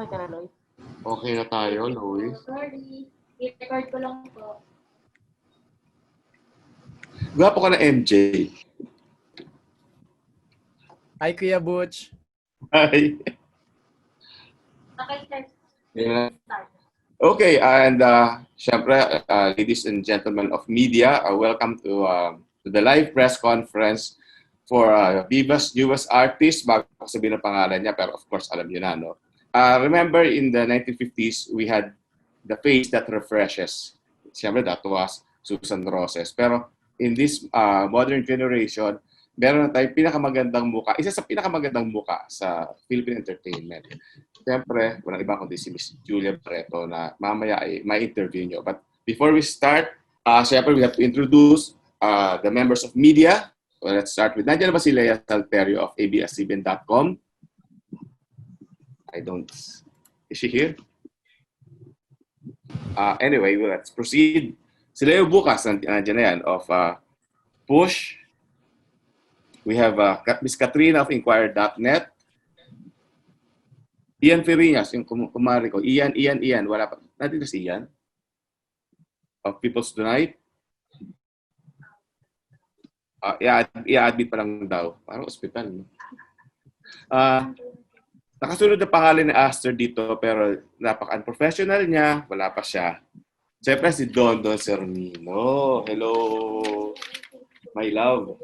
Okay ka na, Loy? Okay na tayo, Lois. Sorry. I-record ko lang po. Gwapo ka na, MJ. Hi, Kuya Butch. Hi. Okay, sir. Yeah. Start. Okay, and syempre, ladies and gentlemen of media, welcome to the live press conference for Viva's newest artist. Bago ko sabihin ang pangalan niya, pero of course, alam niyo na, no? Remember, in the 1950s, we had the face that refreshes. Syempre, that was Susan Roses. Pero in this modern generation, meron na tayong pinakamagandang muka. Isa sa pinakamagandang muka sa Philippine entertainment. Siyempre, walang iba kundi si Miss Julia Barretto na mamaya ay may interview nyo. But before we start, siyempre we have to introduce the members of media. So let's start with, nandiyan na ba si Lea Salterio of abscbn.com? Is she here? Anyway, let's proceed. Si Leo Bukas, nandiyan na yan, of Push. We have Miss Katrina of Inquirer.net. Ian Ferinas, yung kumari ko. Ian. Wala pa. Natin na si Ian. Of People's Tonight. I-admit pa lang daw. Parang ospital. No? Nakasunod na pangalan ni Aster dito, pero napaka-unprofessional niya. Wala pa siya. Siyempre si Don Sermino. Hello, my love.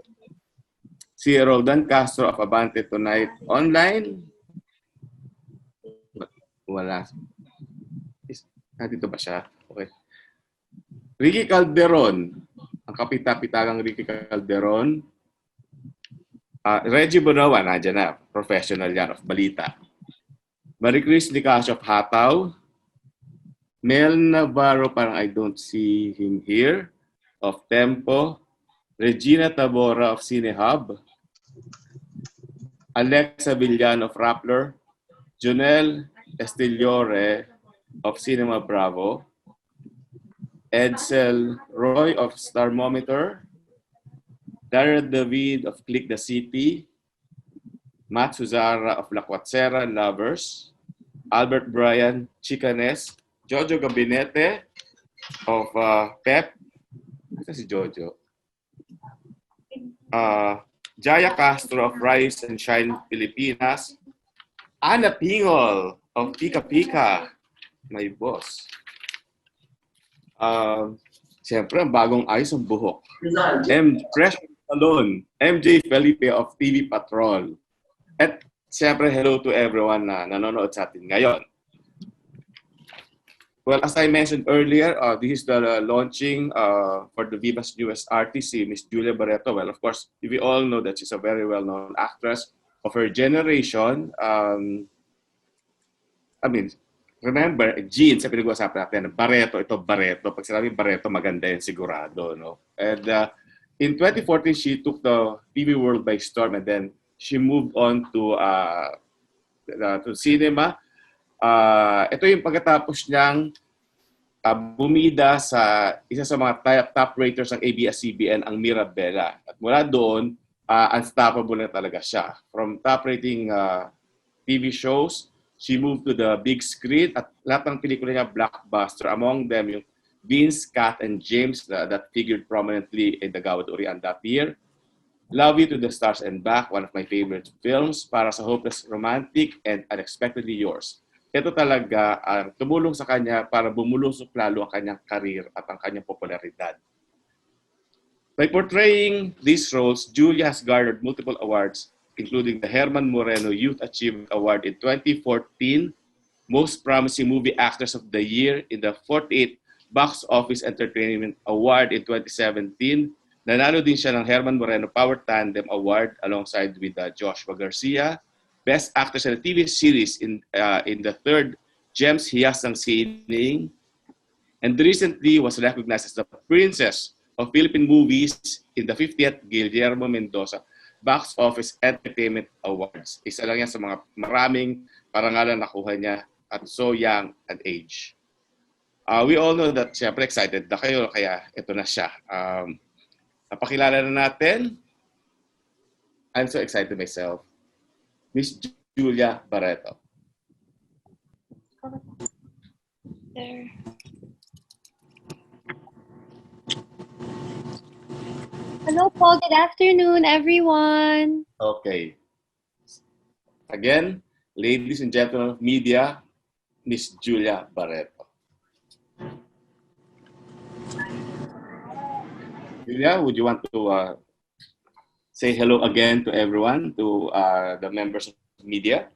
Si Roldan Castro of Abante Tonight Online. Wala. Dito ba siya? Okay. Ricky Calderon. Ang kapita-pitagang Ricky Calderon. Reggie Bonawa, nandiyan na. Professional yan of balita. Maricris Licasio of Hataw. Mel Navarro, parang I don't see him here. Of Tempo. Regina Tabora of Cinehub. Alexa Villan of Rappler. Junel Estillore of Cinema Bravo. Edsel Roy of Starmometer. Dara David of Click the City. Matt Suzara of La Quatsera Lovers. Albert Bryan Chicanes. Jojo Gabinete of Pep. Ito si Jojo. Jaya Castro of Rise and Shine Pilipinas. Ana Pingol of Pika Pika, my boss. Siyempre, ang bagong ayos ang buhok. Fresh Salon, MJ Felipe of TV Patrol. At siyempre, hello to everyone na nanonood sa atin ngayon. Well, as I mentioned earlier, this is the launching for the Viva's newest artist, si Miss Julia Barretto. Well, of course, we all know that she's a very well-known actress of her generation. Remember, Jean, sa pinag-uusapan natin, Barretto, ito Barretto. Pag sinabi Barretto, maganda yun sigurado. No? And in 2014, she took the TV world by storm and then she moved on to cinema. Ito yung pagkatapos niyang bumida sa isa sa mga top raters ng ABS-CBN, ang Mirabella. At mula doon, unstoppable na talaga siya. From top rating TV shows, she moved to the big screen at lahat ng pelikula niya blockbuster. Among them, yung Vince, Kat, and James that figured prominently in the Gawad Urian that year. Love You to the Stars and Back, one of my favorite films, para sa Hopeless Romantic and Unexpectedly Yours. Ito talaga ang tumulong sa kanya para bumulusok lalo ang kanyang karir at ang kanyang popularidad. By portraying these roles, Julia has garnered multiple awards, including the Herman Moreno Youth Achievement Award in 2014, Most Promising Movie Actress of the Year in the 48th Box Office Entertainment Award in 2017. Nanalo din siya ng Herman Moreno Power Tandem Award alongside with Joshua Garcia, Best Actress in a TV Series in the third Gems Hiyas ng Sining, and recently was recognized as the Princess of Philippine Movies in the 50th Guillermo Mendoza Box Office Entertainment Awards. Isa lang yan sa mga maraming parangalan na nakuha niya at so young at age. We all know that siyempre excited na kayo, kaya ito na siya. Napakilala na natin. I'm so excited myself. Miss Julia Barretto. There. Hello po, good afternoon everyone. Okay. Again, ladies and gentlemen of media, Miss Julia Barretto. Julia, would you want to say hello again to everyone, to the members of media?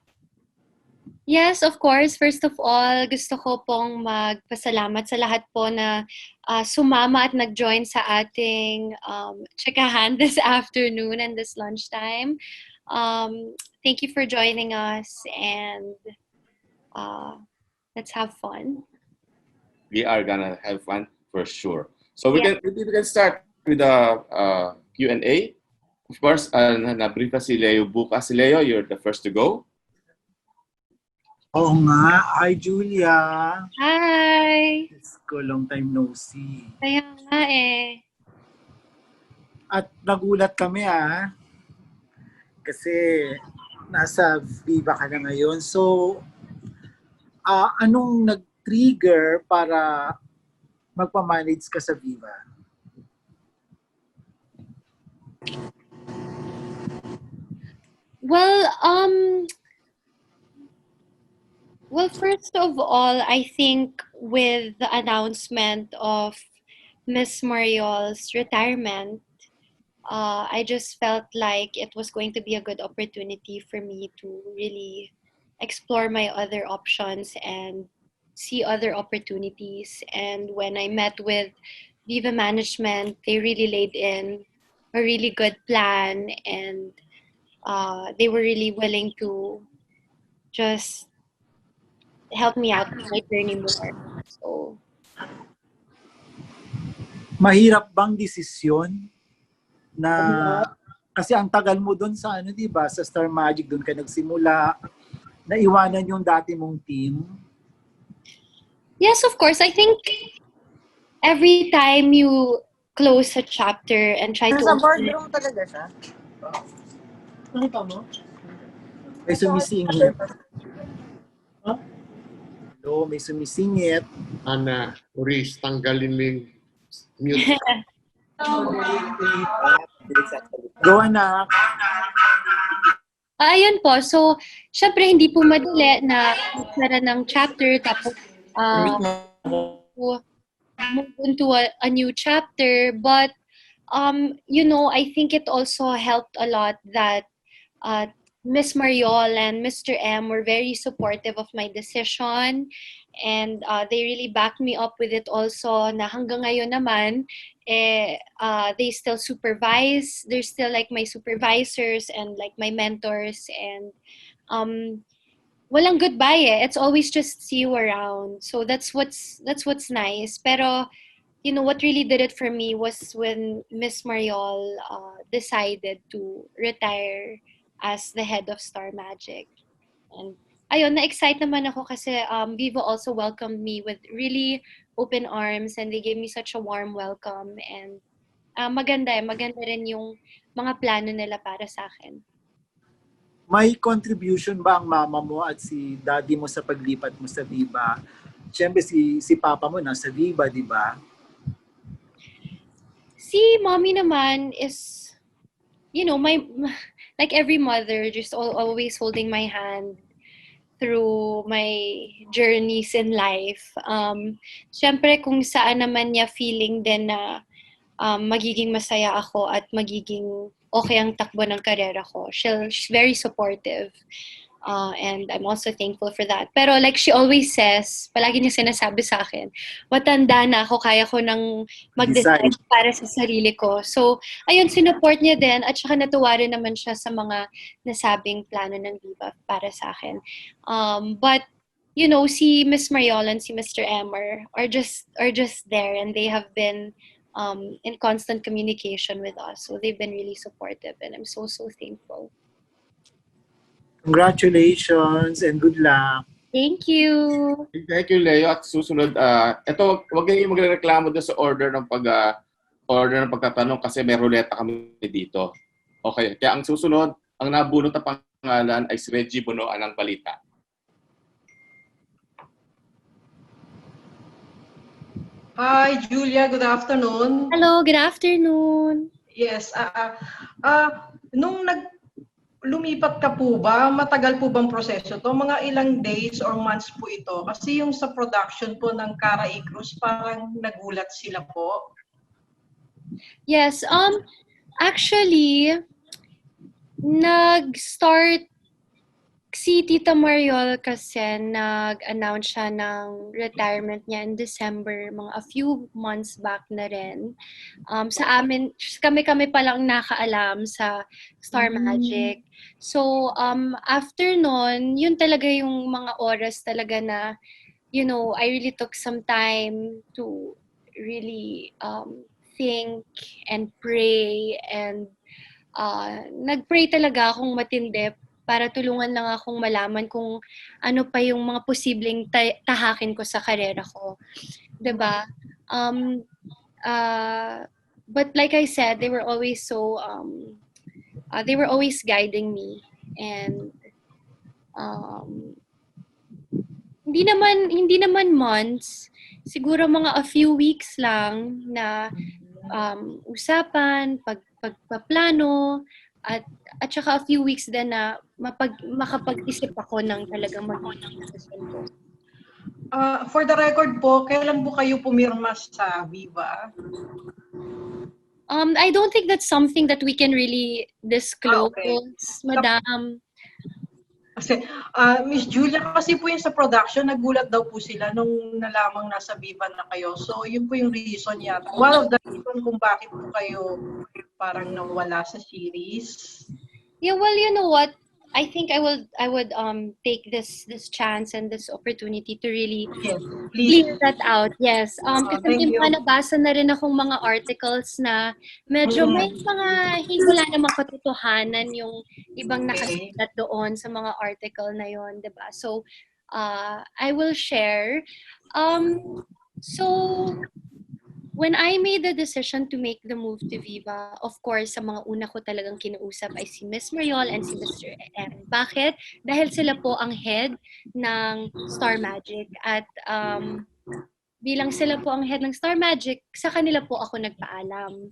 Yes, of course. First of all, gusto ko pong magpasalamat sa lahat po na sumama at nag-join sa ating chikahan this afternoon and this lunchtime. Thank you for joining us and let's have fun. We are gonna have fun for sure. So we can start with the Q&A. Of course, na-brief si Leo bukas. Si Leo, you're the first to go. Oo nga. Hi, Julia. Hi! Diyos ko, long time no see. Kaya nga eh. At nagulat kami kasi nasa Viva ka na ngayon. So, anong nag-trigger para magpa-manage ka sa Viva? Well, first of all, I think with the announcement of Miss Mariol's retirement, I just felt like it was going to be a good opportunity for me to really explore my other options and see other opportunities. And when I met with Viva management, they really laid in a really good plan, and they were really willing to just help me out with my journey more. So, Mahirap bang desisyon na kasi ang tagal mo doon sa di ba, sa Star Magic doon ka nagsimula, naiwanan yung dati mong team? yes, of course. I think every time you close a chapter and try to Nasa open it, boardroom talaga siya. Nakita mo? May sumisingit. Hello, may sumisingit. Ana, Uris, tanggalin mo yung mute. Go, anak. ayun po. So, syempre hindi po madali na magsara ng chapter tapos move into a new chapter. But I think it also helped a lot that uh, Miss Mariol and Mr. M were very supportive of my decision, and they really backed me up with it also. Na hanggang ngayon naman, they still supervise. They're still like my supervisors and like my mentors, and um, walang goodbye eh. It's always just see you around. So that's what's nice. Pero what really did it for me was when Miss Mariol decided to retire as the head of Star Magic. And ayun, na-excite naman ako kasi Viva also welcomed me with really open arms, and they gave me such a warm welcome. And maganda rin yung mga plano nila para sa akin. May contribution ba ang mama mo at si daddy mo sa paglipat mo sa Viva? Siyempre si papa mo nasa Viva, di ba? Si mommy naman is, my like every mother, just always holding my hand through my journeys in life. Siyempre kung saan naman niya feeling din na magiging masaya ako at magiging okay ang takbo ng karera ko. She's very supportive. And I'm also thankful for that. Pero like she always says, palagi niya sinasabi sa akin, matanda na ako, kaya ko nang mag-decide para sa sarili ko. So, ayun, sinuport niya din, at saka natuwa rin naman siya sa mga nasabing plano ng Viva para sa akin. But, si Miss Mariola and si Mr. Emmer are just there, and they have been in constant communication with us. So they've been really supportive, and I'm so thankful. Congratulations and good luck. Thank you. Thank you, Leo. At susunod, ito, huwag kayong magreklamo doon sa order ng pagtatanong kasi may ruleta kami dito. Okay, kaya ang susunod, ang nabunot na pangalan ay si Reggie Bunoan ng Balita. Hi, Julia. Good afternoon. Hello, good afternoon. Yes. Nung lumipat ka po ba, matagal po bang proseso to? Mga ilang days or months po ito? Kasi yung sa production po ng Cara E. Cruz, parang nagulat sila po. Yes, actually, nag-start si Tita Mariol kasi nag-announce siya ng retirement niya in December, mga a few months back na rin. Sa amin, kami pa lang nakaalam sa Star Magic. So, after nun, yun talaga yung mga oras talaga na, I really took some time to really think and pray, and nag-pray talaga akong matindi para tulungan lang akong malaman kung ano pa yung mga posibleng tahakin ko sa karera ko. 'Di ba? But like I said, they were always they were always guiding me, and hindi naman months, siguro mga a few weeks lang na usapan, pagpaplano, at saka a few weeks din na makapag-isip ako ng talagang magiging decision ko. For the record po, kailan po kayo pumirma sa Viva? I don't think that's something that we can really disclose, okay. Madam. Kasi Miss Julia, kasi po yung sa production, nagulat daw po sila nung nalamang nasa Viva na kayo. So yun po yung reason yata. One of the reason kung bakit po kayo parang nawala sa series. Yeah, well, you know what? I think I would take this chance and this opportunity to really clear that out. Yes. Kasi may mga nabasa na rin akong mga articles na medyo may mga wala namang katotohanan yung ibang nakasulat doon sa mga article na yon, 'di ba? So, I will share. So when I made the decision to make the move to Viva, of course, sa mga una ko talagang kinausap ay si Miss Mariol and si Mr. M. Bakit? Dahil sila po ang head ng Star Magic. At bilang sila po ang head ng Star Magic, sa kanila po ako nagpaalam.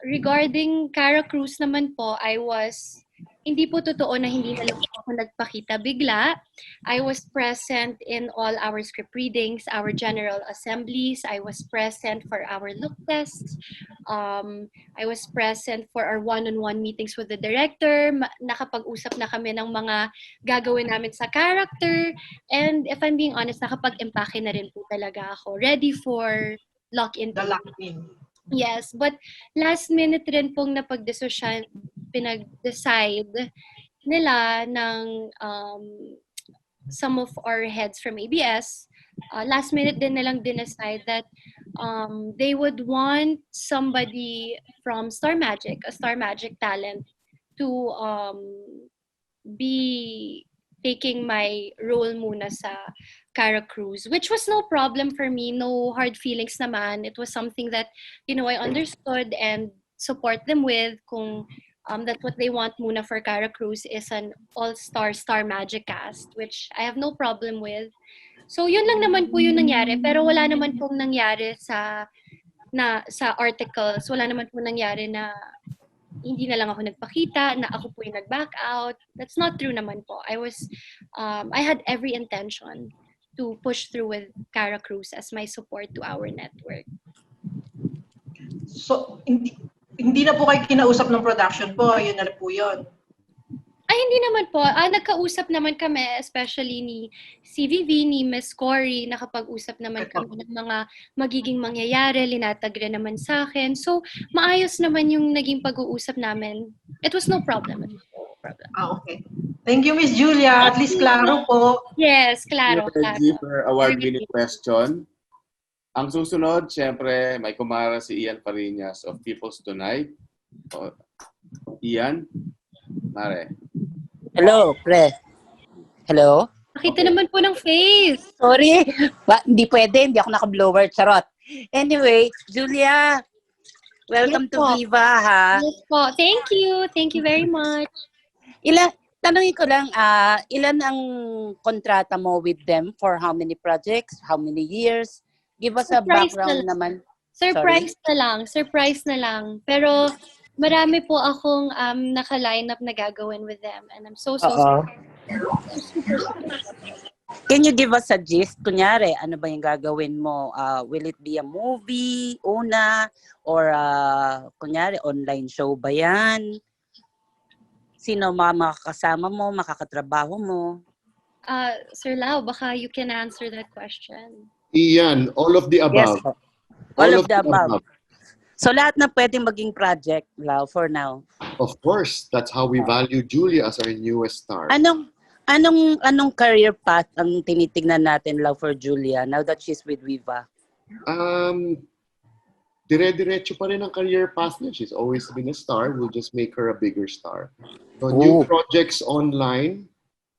Regarding Cara Cruz naman po, I was hindi po totoo na hindi na lang po ako nagpakita bigla. I was present in all our script readings, our general assemblies. I was present for our look tests. I was present for our one-on-one meetings with the director. Nakapag-usap na kami ng mga gagawin namin sa character. And if I'm being honest, nakapag-empake na rin po talaga ako. Ready for lock-in. The lock-in. Yes, but last minute rin pong napagdesisyon, pinag-decide nila ng some of our heads from ABS. Last minute din nilang dinecide that they would want somebody from Star Magic, a Star Magic talent, to be taking my role muna sa Cara Cruz, which was no problem for me, no hard feelings naman. It was something that, I understood and support them with kung that what they want muna for Cara Cruz is an all-star Star Magic cast, which I have no problem with. So yun lang naman po yung nangyari, pero wala naman pong nangyari sa articles, wala naman po nangyari na hindi na lang ako nagpakita, na ako po yung nag-back out. That's not true naman po. I had every intention to push through with Cara Cruz as my support to our network. So, hindi na po kayo kinausap ng production po, yun na po yun. Ay, hindi naman po. Nagkausap naman kami, especially ni CVV, ni Miss Cory, nakapag-usap naman kami ng mga magiging mangyayari, linatag rin naman sa akin. So, maayos naman yung naging pag-uusap namin. It was no problem. Okay. Thank you, Miss Julia. At least klaro po. Yes, klaro. For award-winning question. Ang susunod, syempre, may kumara si Ian Fariñas of People's Tonight. Ian, Mare. Hello, pre. Hello? Nakita naman po ng face. Sorry. Hindi pwede. Hindi ako naka-blower. Charot. Anyway, Julia, welcome Yes to po. Viva, ha? Yes po. Thank you. Thank you very much. Tanungin ko lang, ilan ang kontrata mo with them? For how many projects? How many years? Give us a Surprise background na naman. Surprise na lang. Pero marami po akong naka-line up na gagawin with them. And I'm so Oo. super. Can you give us a gist? Kunyari, ano ba yung gagawin mo? Will it be a movie, una? Or kunyari, online show ba yan? Sino makakasama mo, makakatrabaho mo? Sir Lau, baka you can answer that question. Ian, all of the above. Yes, all of the above. So lahat na pwedeng maging project, Lau, for now. Of course, that's how we value Julia as our newest star. Anong career path ang tinitingnan natin, Lau, for Julia now that she's with Viva? Dire-diretso pa rin ang career path niya. She's always been a star. We'll just make her a bigger star. So new projects online,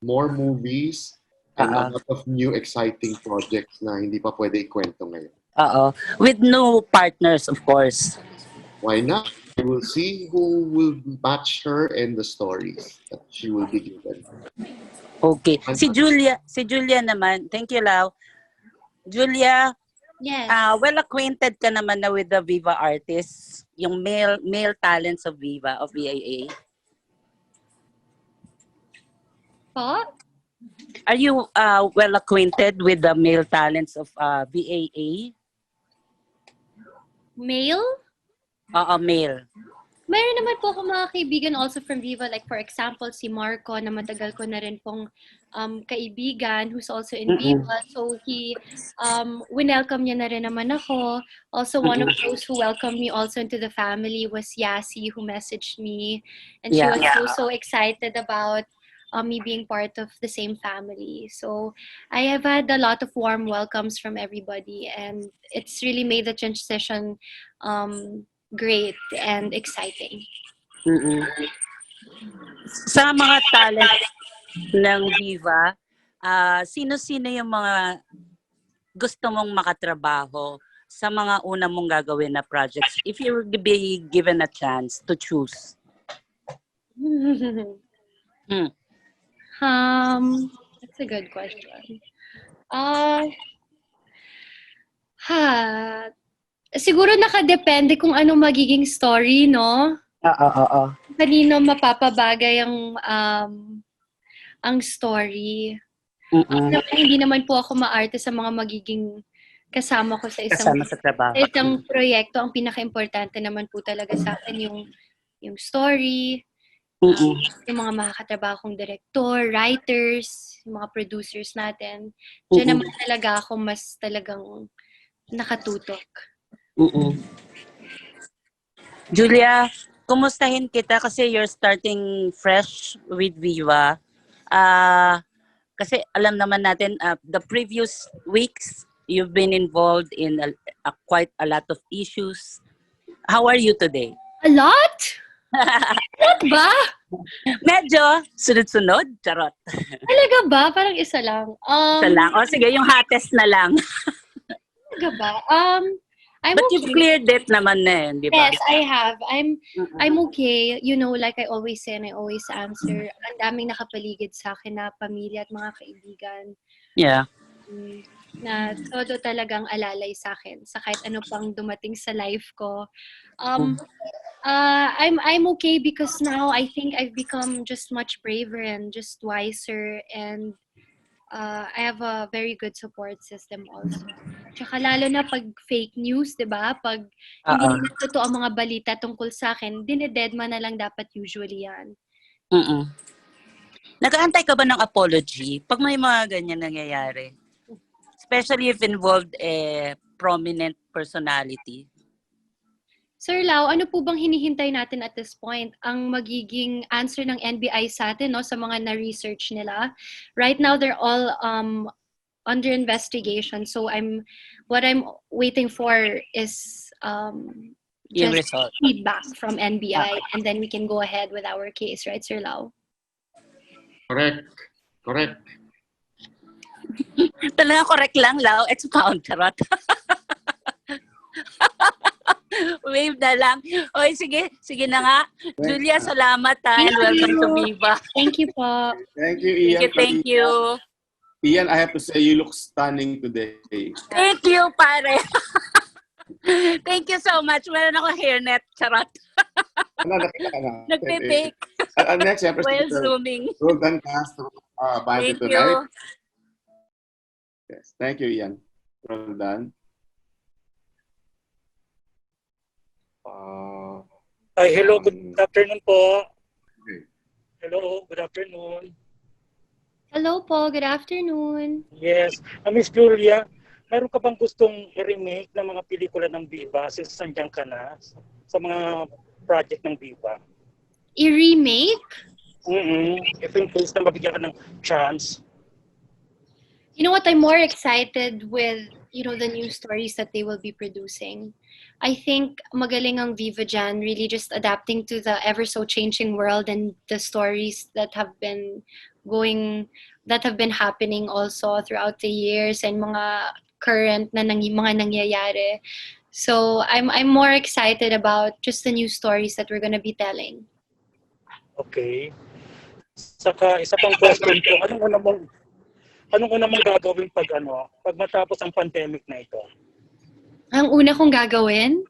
more movies, and a lot of new exciting projects na hindi pa pwede ikwento ngayon. With no partners, of course. Why not? We will see who will match her and the stories that she will be given. Okay. Si Julia naman. Thank you, Lau. Julia, Yes. well acquainted ka naman na with the Viva artists, yung male talents of Viva, of VAA. Po? Are you well acquainted with the male talents of VAA? Male? Male. Mayroon naman po ako mga kaibigan also from Viva. Like for example, si Marco na matagal ko na rin pong kaibigan who's also in Viva. So he, winelcome niya na rin naman ako. Also one of those who welcomed me also into the family was Yasi, who messaged me. And she was so excited about me being part of the same family. So I have had a lot of warm welcomes from everybody, and it's really made the transition great and exciting. Sa mga talent ng Viva, sino-sino yung mga gusto mong makatrabaho sa mga una mong gagawin na projects if you were be given a chance to choose? That's a good question. Siguro nakadepende kung anong magiging story, no? kanino mapapabagay ang story. Mm-mm. Hindi naman po ako maarte sa mga magiging kasama ko sa Kasama sa trabaho. isang proyekto. Ang pinaka-importante naman po talaga sa akin yung story, Mm-mm. yung mga makakatrabaho kong director, writers, yung mga producers natin. Diyan Mm-mm. naman talaga ako mas talagang nakatutok. Mm-mm. Julia, kumustahin kita kasi you're starting fresh with Viva. Kasi alam naman natin, the previous weeks, you've been involved in quite a lot of issues. How are you today? A lot? Lot ba? Medyo sunod-sunod, charot. Talaga ba? Parang isa lang. Isa lang. O sige, yung hottest na lang. Talaga ba? I'm But okay. you've cleared it naman na yun, di ba? Yes, I have. I'm okay. You know, like I always say and I always answer, ang daming nakapaligid sa akin na pamilya at mga kaibigan Yeah. na todo talagang alalay sa akin sa kahit ano pang dumating sa life ko. I'm okay because now I think I've become just much braver and just wiser, and I have a very good support system also. Tsaka lalo na pag fake news, 'di ba? Pag hindi naman totoo ang mga balita tungkol sa akin, dinededma na lang dapat usually 'yan. Mm-mm. Nag-aantay ka ba ng apology pag may mga ganyan nangyayari? Especially if involved a prominent personality. Sir Lau, ano po bang hinihintay natin at this point? Ang magiging answer ng NBI sa atin, no, sa mga na-research nila. Right now, they're all under investigation. So what I'm waiting for is Yung just result. feedback from NBI, and then we can go ahead with our case, right, Sir Lau? Correct. Talaga correct lang, Lau. Expound, charot. Wave na lang. Oy, sige na nga. Julia, salamat and welcome to Viva. Thank you po. Thank you, Ian. Thank you. Ian, I have to say, you look stunning today. Thank you, pare. Thank you so much. Meron ako hairnet, charot. Nakita ka na. Nagpe-fake Next, siyempre, while si zooming. Roldan Castro, Thank bandit you. tonight. Yes, thank you, Ian. Roldan. Hello, good afternoon po. Okay. Hello, good afternoon. Hello po, good afternoon. Yes, Miss Julia, meron ka bang gustong i-remake ng mga pelikula ng Viva since nandiyan ka na sa mga project ng Viva? I-remake? If in case na mabigyan ka ng chance. You know what? I'm more excited with, the new stories that they will be producing. I think magaling ang Viva Jan, really just adapting to the ever so changing world and the stories that have been happening also throughout the years and mga current na mga nangyayari. So I'm more excited about just the new stories that we're gonna be telling. Okay. Saka isa pang question ko, anong una mong gagawin pag matapos ang pandemic na ito? Ang una kong gagawin?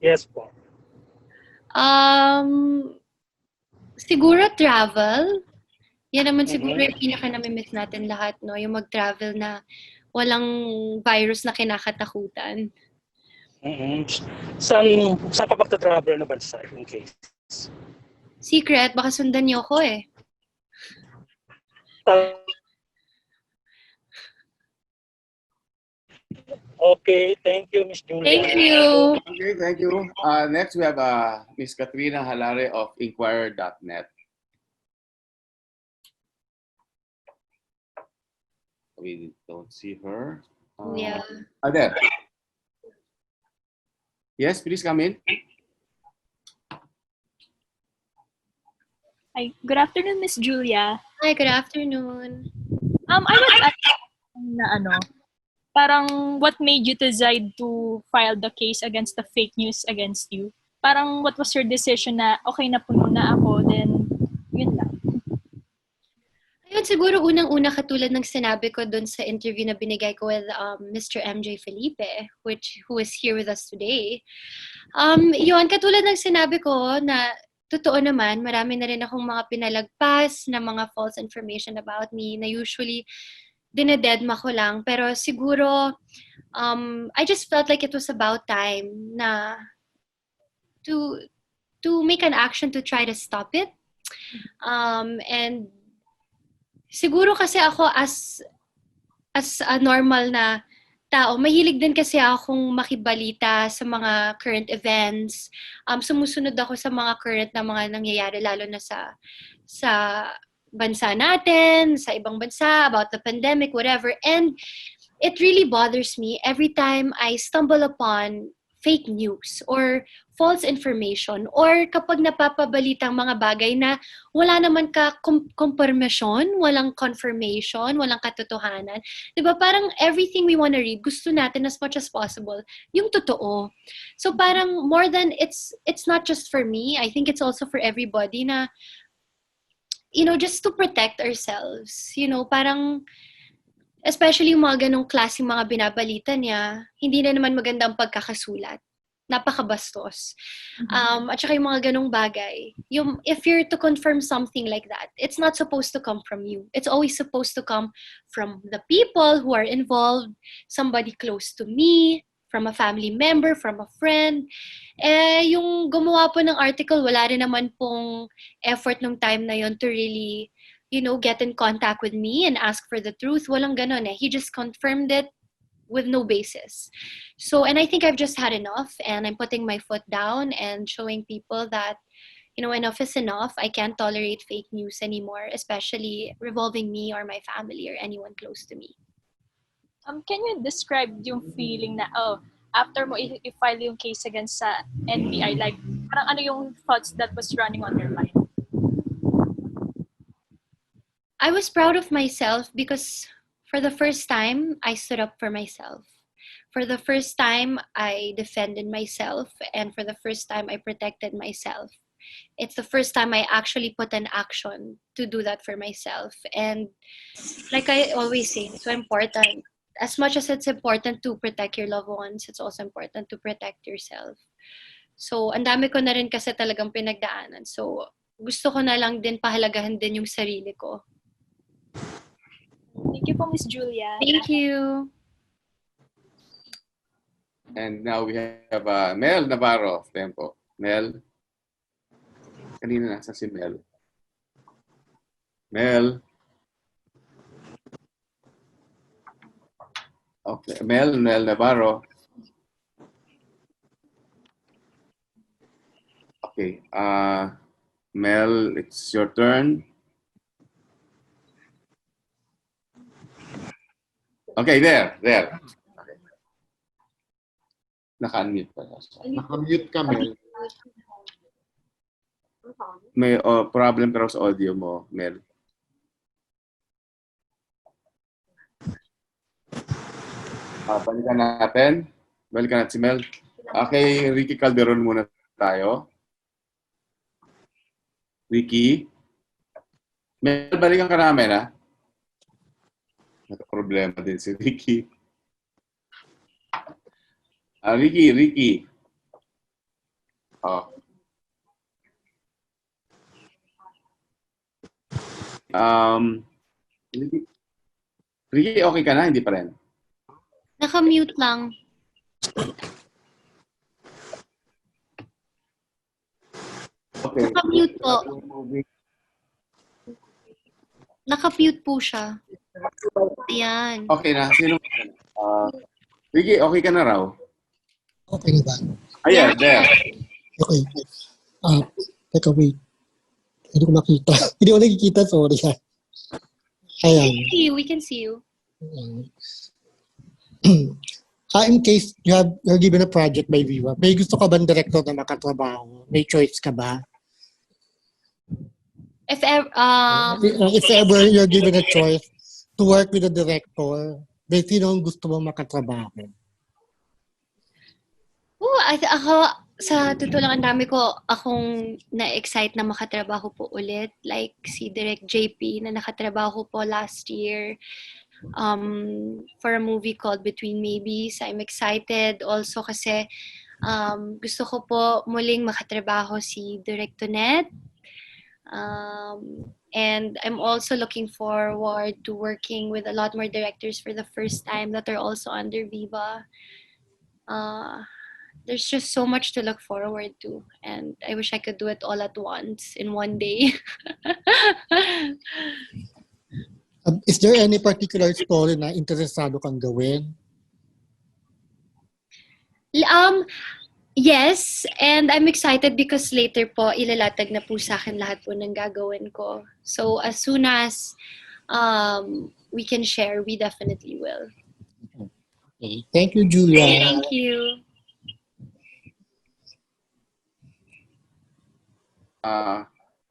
Yes po. Siguro travel. Yan naman siguro yung pinaka-namimiss natin lahat, no? Yung mag-travel na walang virus na kinakatakutan. Saan ka magta-travel na bansa in case? Secret, baka sundan niyo ako eh. Okay, thank you, Miss Julia. Thank you. Okay, thank you. Next, we have Miss Katrina Halare of Inquirer.net. We don't see her. Yeah. There. Yes, please come in. Hi, good afternoon, Miss Julia. Hi, good afternoon. I was asking na parang what made you decide to file the case against the fake news against you? Parang what was your decision na okay na puno na ako, then yun lang. Ayun, siguro unang-una katulad ng sinabi ko dun sa interview na binigay ko with Mr. MJ Felipe, who is here with us today. Yun, katulad ng sinabi ko na totoo naman, marami na rin akong mga pinalagpas na mga false information about me na usually dinededma ko lang. Pero siguro, I just felt like it was about time na to make an action to try to stop it. And siguro kasi ako as a normal na tao, mahilig din kasi akong makibalita sa mga current events. Sumusunod ako sa mga current na mga nangyayari lalo na sa bansa natin, sa ibang bansa, about the pandemic, whatever. And it really bothers me every time I stumble upon fake news or false information or kapag napapabalitang mga bagay na wala naman ka confirmation, walang confirmation, walang katotohanan. 'Di ba? Parang everything we wanna read, gusto natin as much as possible yung totoo. So parang more than it's not just for me, I think it's also for everybody na just to protect ourselves. Parang especially yung mga ganong klaseng mga binabalita niya, hindi na naman maganda ang pagkakasulat. Napakabastos. At saka yung mga ganong bagay, if you're to confirm something like that, it's not supposed to come from you. It's always supposed to come from the people who are involved, somebody close to me, from a family member, from a friend. Yung gumawa po ng article, wala rin naman pong effort nung time na yon to really get in contact with me and ask for the truth. Walang ganon eh. He just confirmed it with no basis. So, and I think I've just had enough and I'm putting my foot down and showing people that, enough is enough. I can't tolerate fake news anymore, especially revolving me or my family or anyone close to me. Can you describe yung feeling na, after mo i-file yung case against sa NBI, like, parang ano yung thoughts that was running on your mind? I was proud of myself because for the first time, I stood up for myself. For the first time, I defended myself. And for the first time, I protected myself. It's the first time I actually put an action to do that for myself. And like I always say, it's so important. As much as it's important to protect your loved ones, it's also important to protect yourself. So, ang dami ko na rin kasi talagang pinagdaanan. So, gusto ko na lang din pahalagahan din yung sarili ko. Thank you po, Miss Julia. Thank you. And now we have Mel Navarro of Tempo. Mel? Kanina nasa si Mel. Mel? Okay, Mel Navarro. Okay, Mel, it's your turn. Okay, there. Okay. Naka-unmute pa. Naka-mute ka, Mel. May problem pero sa audio mo, Mel. Balikan natin. Balikan natin si Mel. Okay, Ricky Calderon muna tayo. Ricky? Mel, balikan ka namin, ha? Problema din si Ricky. Ricky. Oh. Ricky, okay ka na? Hindi pa rin? Naka-mute lang. Okay. Naka-mute po. Naka-mute po siya. Ayan. Okay na. Sino? Ricky, okay ka na raw? Okay na ba? Ayan, there. Okay. Teka, wait. Hindi ko makita. Hindi ko nakikita, sorry. Ayan. We can see you. In case you're given a project by Viva, may gusto ka bang director na makatrabaho? May choice ka ba? If ever you're given a choice to work with a director, then sino ang gusto mong makatrabaho? Ako, sa totoo lang, ang dami ko akong na-excite na makatrabaho po ulit. Like si Direk JP na nakatrabaho po last year for a movie called Between Maybes. I'm excited also kasi Gusto ko po muling makatrabaho si Direk Tonet. And I'm also looking forward to working with a lot more directors for the first time that are also under Viva. There's just so much to look forward to, and I wish I could do it all at once in one day. Is there any particular story na interesado kang gawin? Yes, and I'm excited because later po ilalatag na po sa akin lahat po ng gagawin ko. So as soon as we can share, we definitely will. Okay. Thank you, Julia. Thank you.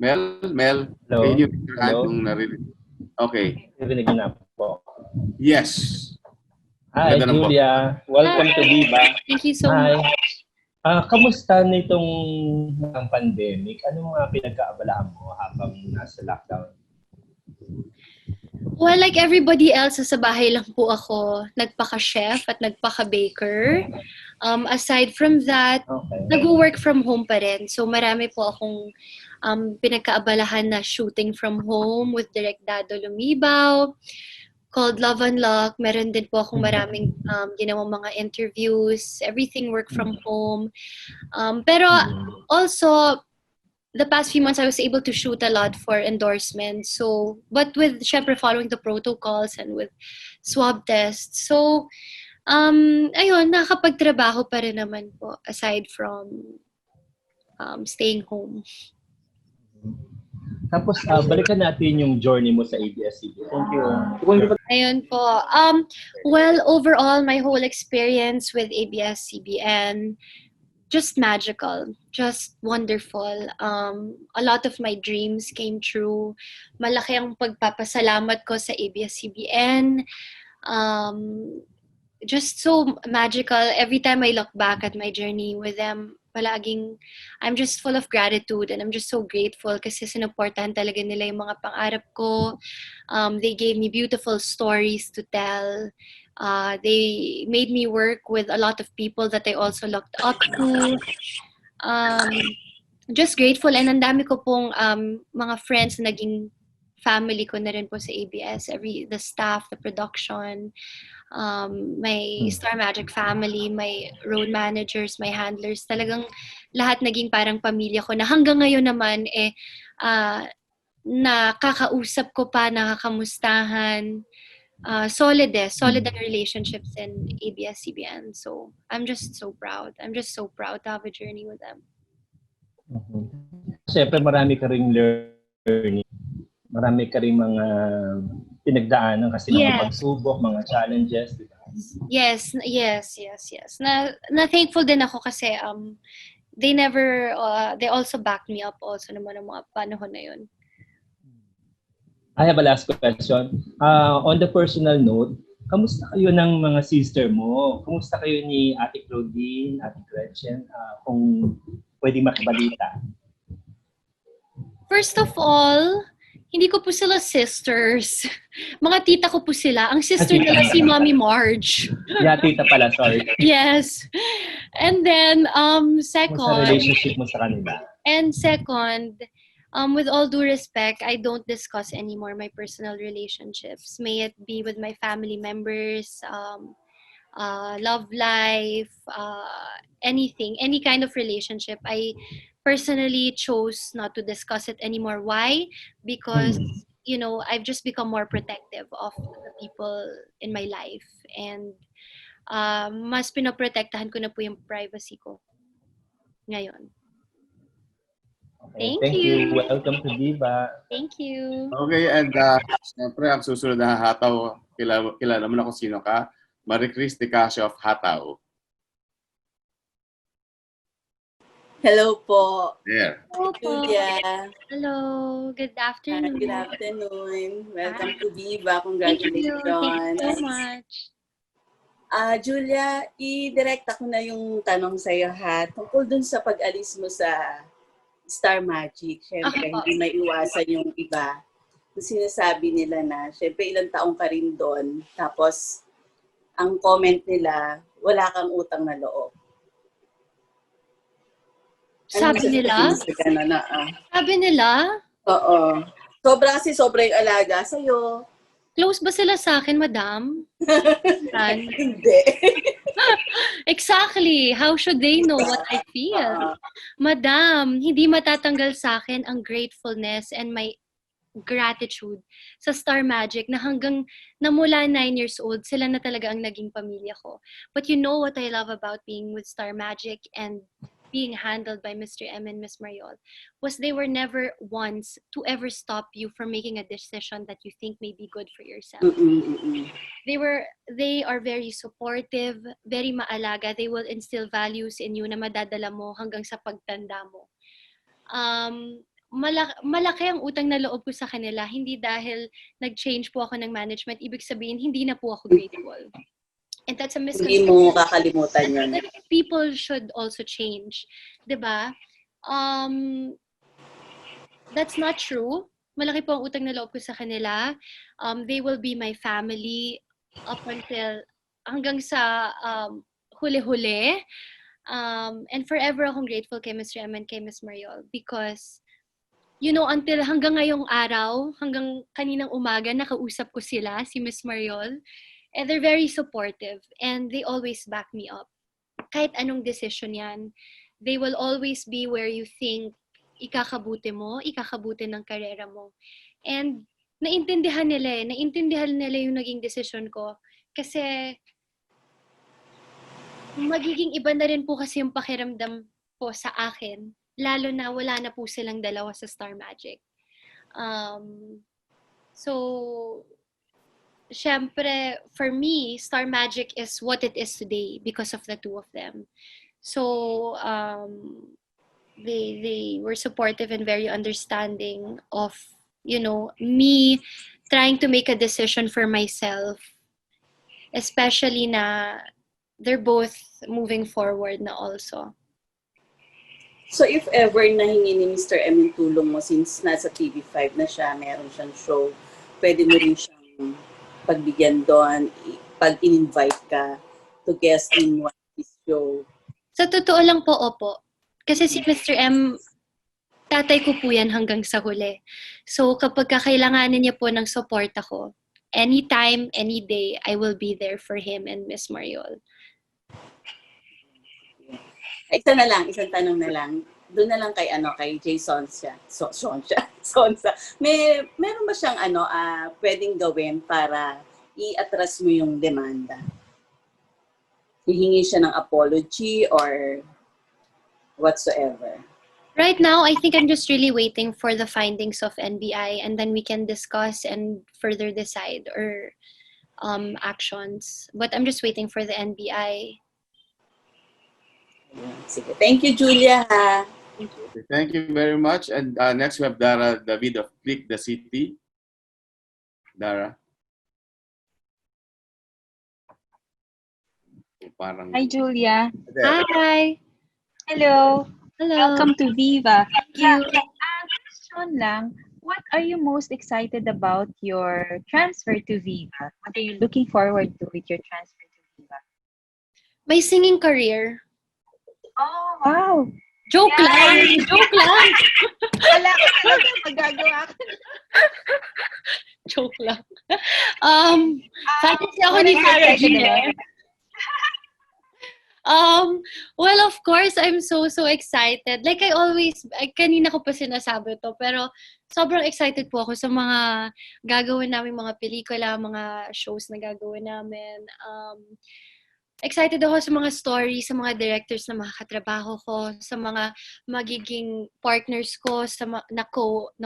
Mel, Hello? can you raise your hand Hello? kung narinig? Okay. Narinig na po. Yes. Hi, Ganda ng boses. Julia. Welcome to Viva. Thank you so Hi. much. Kamusta nitong ng pandemic? Anong mga pinagkaabalahan mo habang nasa lockdown? Well, like everybody else, sa bahay lang po ako nagpaka-chef at nagpaka-baker. Aside from that, nag-work from home pa rin. So marami po akong pinagkaabalahan na shooting from home with Direk Dado Lumibaw, called Love and Luck. Meron din po akong maraming ginawang mga interviews, everything work from home. Pero also, the past few months, I was able to shoot a lot for endorsements. So, but with, syempre, following the protocols and with swab tests. So, ayun, nakakapagtrabaho pa rin naman po, aside from staying home. Tapos, balikan natin yung journey mo sa ABS-CBN. Thank you. Ayun po. Well, overall, my whole experience with ABS-CBN, just magical, just wonderful. A lot of my dreams came true. Malaki ang pagpapasalamat ko sa ABS-CBN. Just so magical. Every time I look back at my journey with them, palaging I'm just full of gratitude and I'm just so grateful kasi sinuportahan talaga nila yung mga pangarap ko. They gave me beautiful stories to tell. They made me work with a lot of people that I also looked up to. Just grateful, and ang dami ko pong mga friends na naging family ko na rin po sa ABS. The staff, the production, my Star Magic family, my road managers, my handlers, talagang lahat naging parang pamilya ko na hanggang ngayon naman nakakausap ko pa, nakakamustahan. Solid ang relationships in ABS-CBN. So I'm just so proud. I'm just so proud to have a journey with them. Siyempre, marami ka ring learning. Marami ka ring mga pinagdaanan kasi mga pagsubok, mga challenges. Diba? Yes. Na thankful din ako kasi they also backed me up also naman ng mga panahon na yun. I have a last question. On the personal note, kamusta kayo ng mga sister mo? Kamusta kayo ni Ate Claudine, Ate Gretchen? Kung pwede makibalita. First of all, hindi ko po sila sisters. Mga tita ko po sila. Ang sister nila si Mommy Marge. Yeah, tita pala, sorry. Yes. And then, second... Kumusta relationship mo sa kanila? And second, with all due respect, I don't discuss anymore my personal relationships. May it be with my family members, love life, anything, any kind of relationship. I personally chose not to discuss it anymore. Why? Because, I've just become more protective of the people in my life. And mas pinoprotektahan ko na po yung privacy ko ngayon. Okay, thank you. Welcome to Viva. Thank you. Okay, and siyempre, ang susunod na hataw, kilala mo na kung sino ka. Marie Chris de Casio of Hataw. Hello po. There. Hello po. Julia. Hello. Good afternoon. Good afternoon. Welcome to Viva. Thank you. Congratulations. Thank you so much. Julia, i-direct ako na yung tanong sa iyo ha. Tungkol dun sa pag-alis mo sa Star Magic. Siyempre, hindi may iwasan yung iba. Yung sinasabi nila na, siyempre, ilang taong ka rin doon. Tapos, ang comment nila, wala kang utang na loob. Sabi nila? Sabi nila? Oo. Sobra yung alaga sa'yo. Close ba sila sa akin, madam? Hindi. Exactly. How should they know what I feel? Madam, hindi matatanggal sa akin ang gratefulness and my gratitude sa Star Magic na hanggang na mula 9 years old, sila na talaga ang naging pamilya ko. But you know what I love about being with Star Magic and being handled by Mr. M and Miss Mariol was they were never once to ever stop you from making a decision that you think may be good for yourself. They are very supportive, very maalaga. They will instill values in you na madadala mo hanggang sa pagtanda mo. Malaki ang utang na loob ko sa kanila, hindi dahil nag-change po ako ng management, ibig sabihin, hindi na po ako grateful. And that's a misconception. Hindi mo kakalimutan yun. People should also change. Diba? That's not true. Malaki po ang utang na loob ko sa kanila. They will be my family up until hanggang sa huli-huli. And forever akong grateful kay Mr. M and kay Miss Mariol because until hanggang ngayong araw, hanggang kaninang umaga, nakausap ko sila, si Miss Mariol. And they're very supportive. And they always back me up. Kahit anong decision yan, they will always be where you think ikakabuti mo, ikakabuti ng karera mo. And naintindihan nila yung naging decision ko. Kasi magiging iba na rin po kasi yung pakiramdam po sa akin. Lalo na wala na po silang dalawa sa Star Magic. So, syempre, for me, Star Magic is what it is today because of the two of them. So, they were supportive and very understanding of, me trying to make a decision for myself. Especially na they're both moving forward na also. So if ever nahingi ni Mr. M yung tulong mo since nasa TV5 na siya, meron siyang show, pwede mo rin siyang pagbigyan doon pag in-invite ka to guest in one of his show. Sa totoo lang po, opo. Kasi si Mr. M, tatay ko po yan hanggang sa huli. So kapag kakailanganin niya po ng support ako, anytime, any day, I will be there for him and Miss Mariol. Isang tanong na lang. Doon na lang kay Jason siya. Sonsa. Meron ba siyang pwedeng gawin para i-atras mo yung demanda? Hihingi siya ng apology or whatsoever? Right now, I think I'm just really waiting for the findings of NBI and then we can discuss and further decide or actions. But I'm just waiting for the NBI. Sige. Thank you, Julia. Thank you very much. And next we have Dara David of Click the City. Dara. Hi, Julia. Hi. Hello. Hello. Welcome to Viva. Thank you. Question lang, what are you most excited about your transfer to Viva? What are you looking forward to with your transfer to Viva? My singing career. Oh, wow. Joke lang. Joke lang. Wala ka talaga magagawa ko. Joke lang. Fantasy ako ni Sarah G. Well, of course, I'm so excited. Like kanina ko pa sinasabi to, pero sobrang excited po ako sa mga gagawin namin, mga pelikula, mga shows na gagawin namin. Excited ako sa mga stories, sa mga directors na makakatrabaho ko, sa mga magiging partners ko, na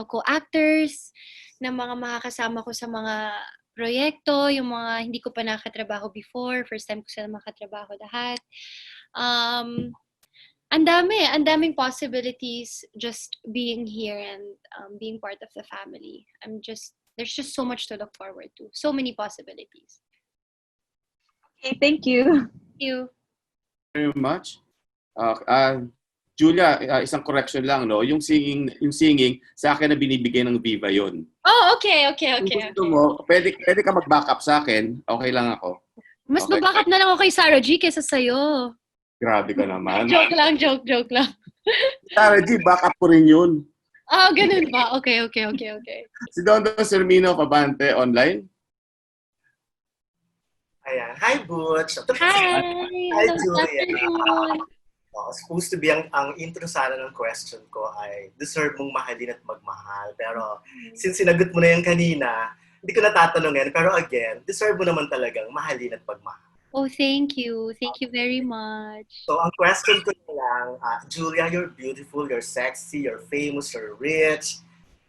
co-actors, na mga makakasama ko sa mga proyekto, yung mga hindi ko pa nakatrabaho before, first time ko sila makatrabaho lahat. Ang daming possibilities just being here and being part of the family. There's just so much to look forward to. So many possibilities. Okay, thank you. Thank you. Very much. Julia, isang correction lang, no? Yung singing, sa akin na binibigay ng Viva yon. Oh, okay. Kung gusto mo, pwede ka mag-backup sa akin, okay lang ako. Mas babackup na lang ako kay Sarah G kaysa sa'yo. Grabe ka naman. Joke lang. Tara G, backup ko rin yun. Ah, ganun ba? Okay. Si Don Sermino Pabante online. Ayan. Hi, Butch. Hi! Hi, Good Julia. afternoon. Supposed to be ang intro sana ng question ko ay deserve mong mahalin at magmahal. Pero since sinagot mo na yan kanina, hindi ko natatanungin. Pero again, deserve mo naman talagang mahalin at magmahal. Oh, thank you. Thank you very much. So ang question ko na lang, Julia, you're beautiful, you're sexy, you're famous, you're rich,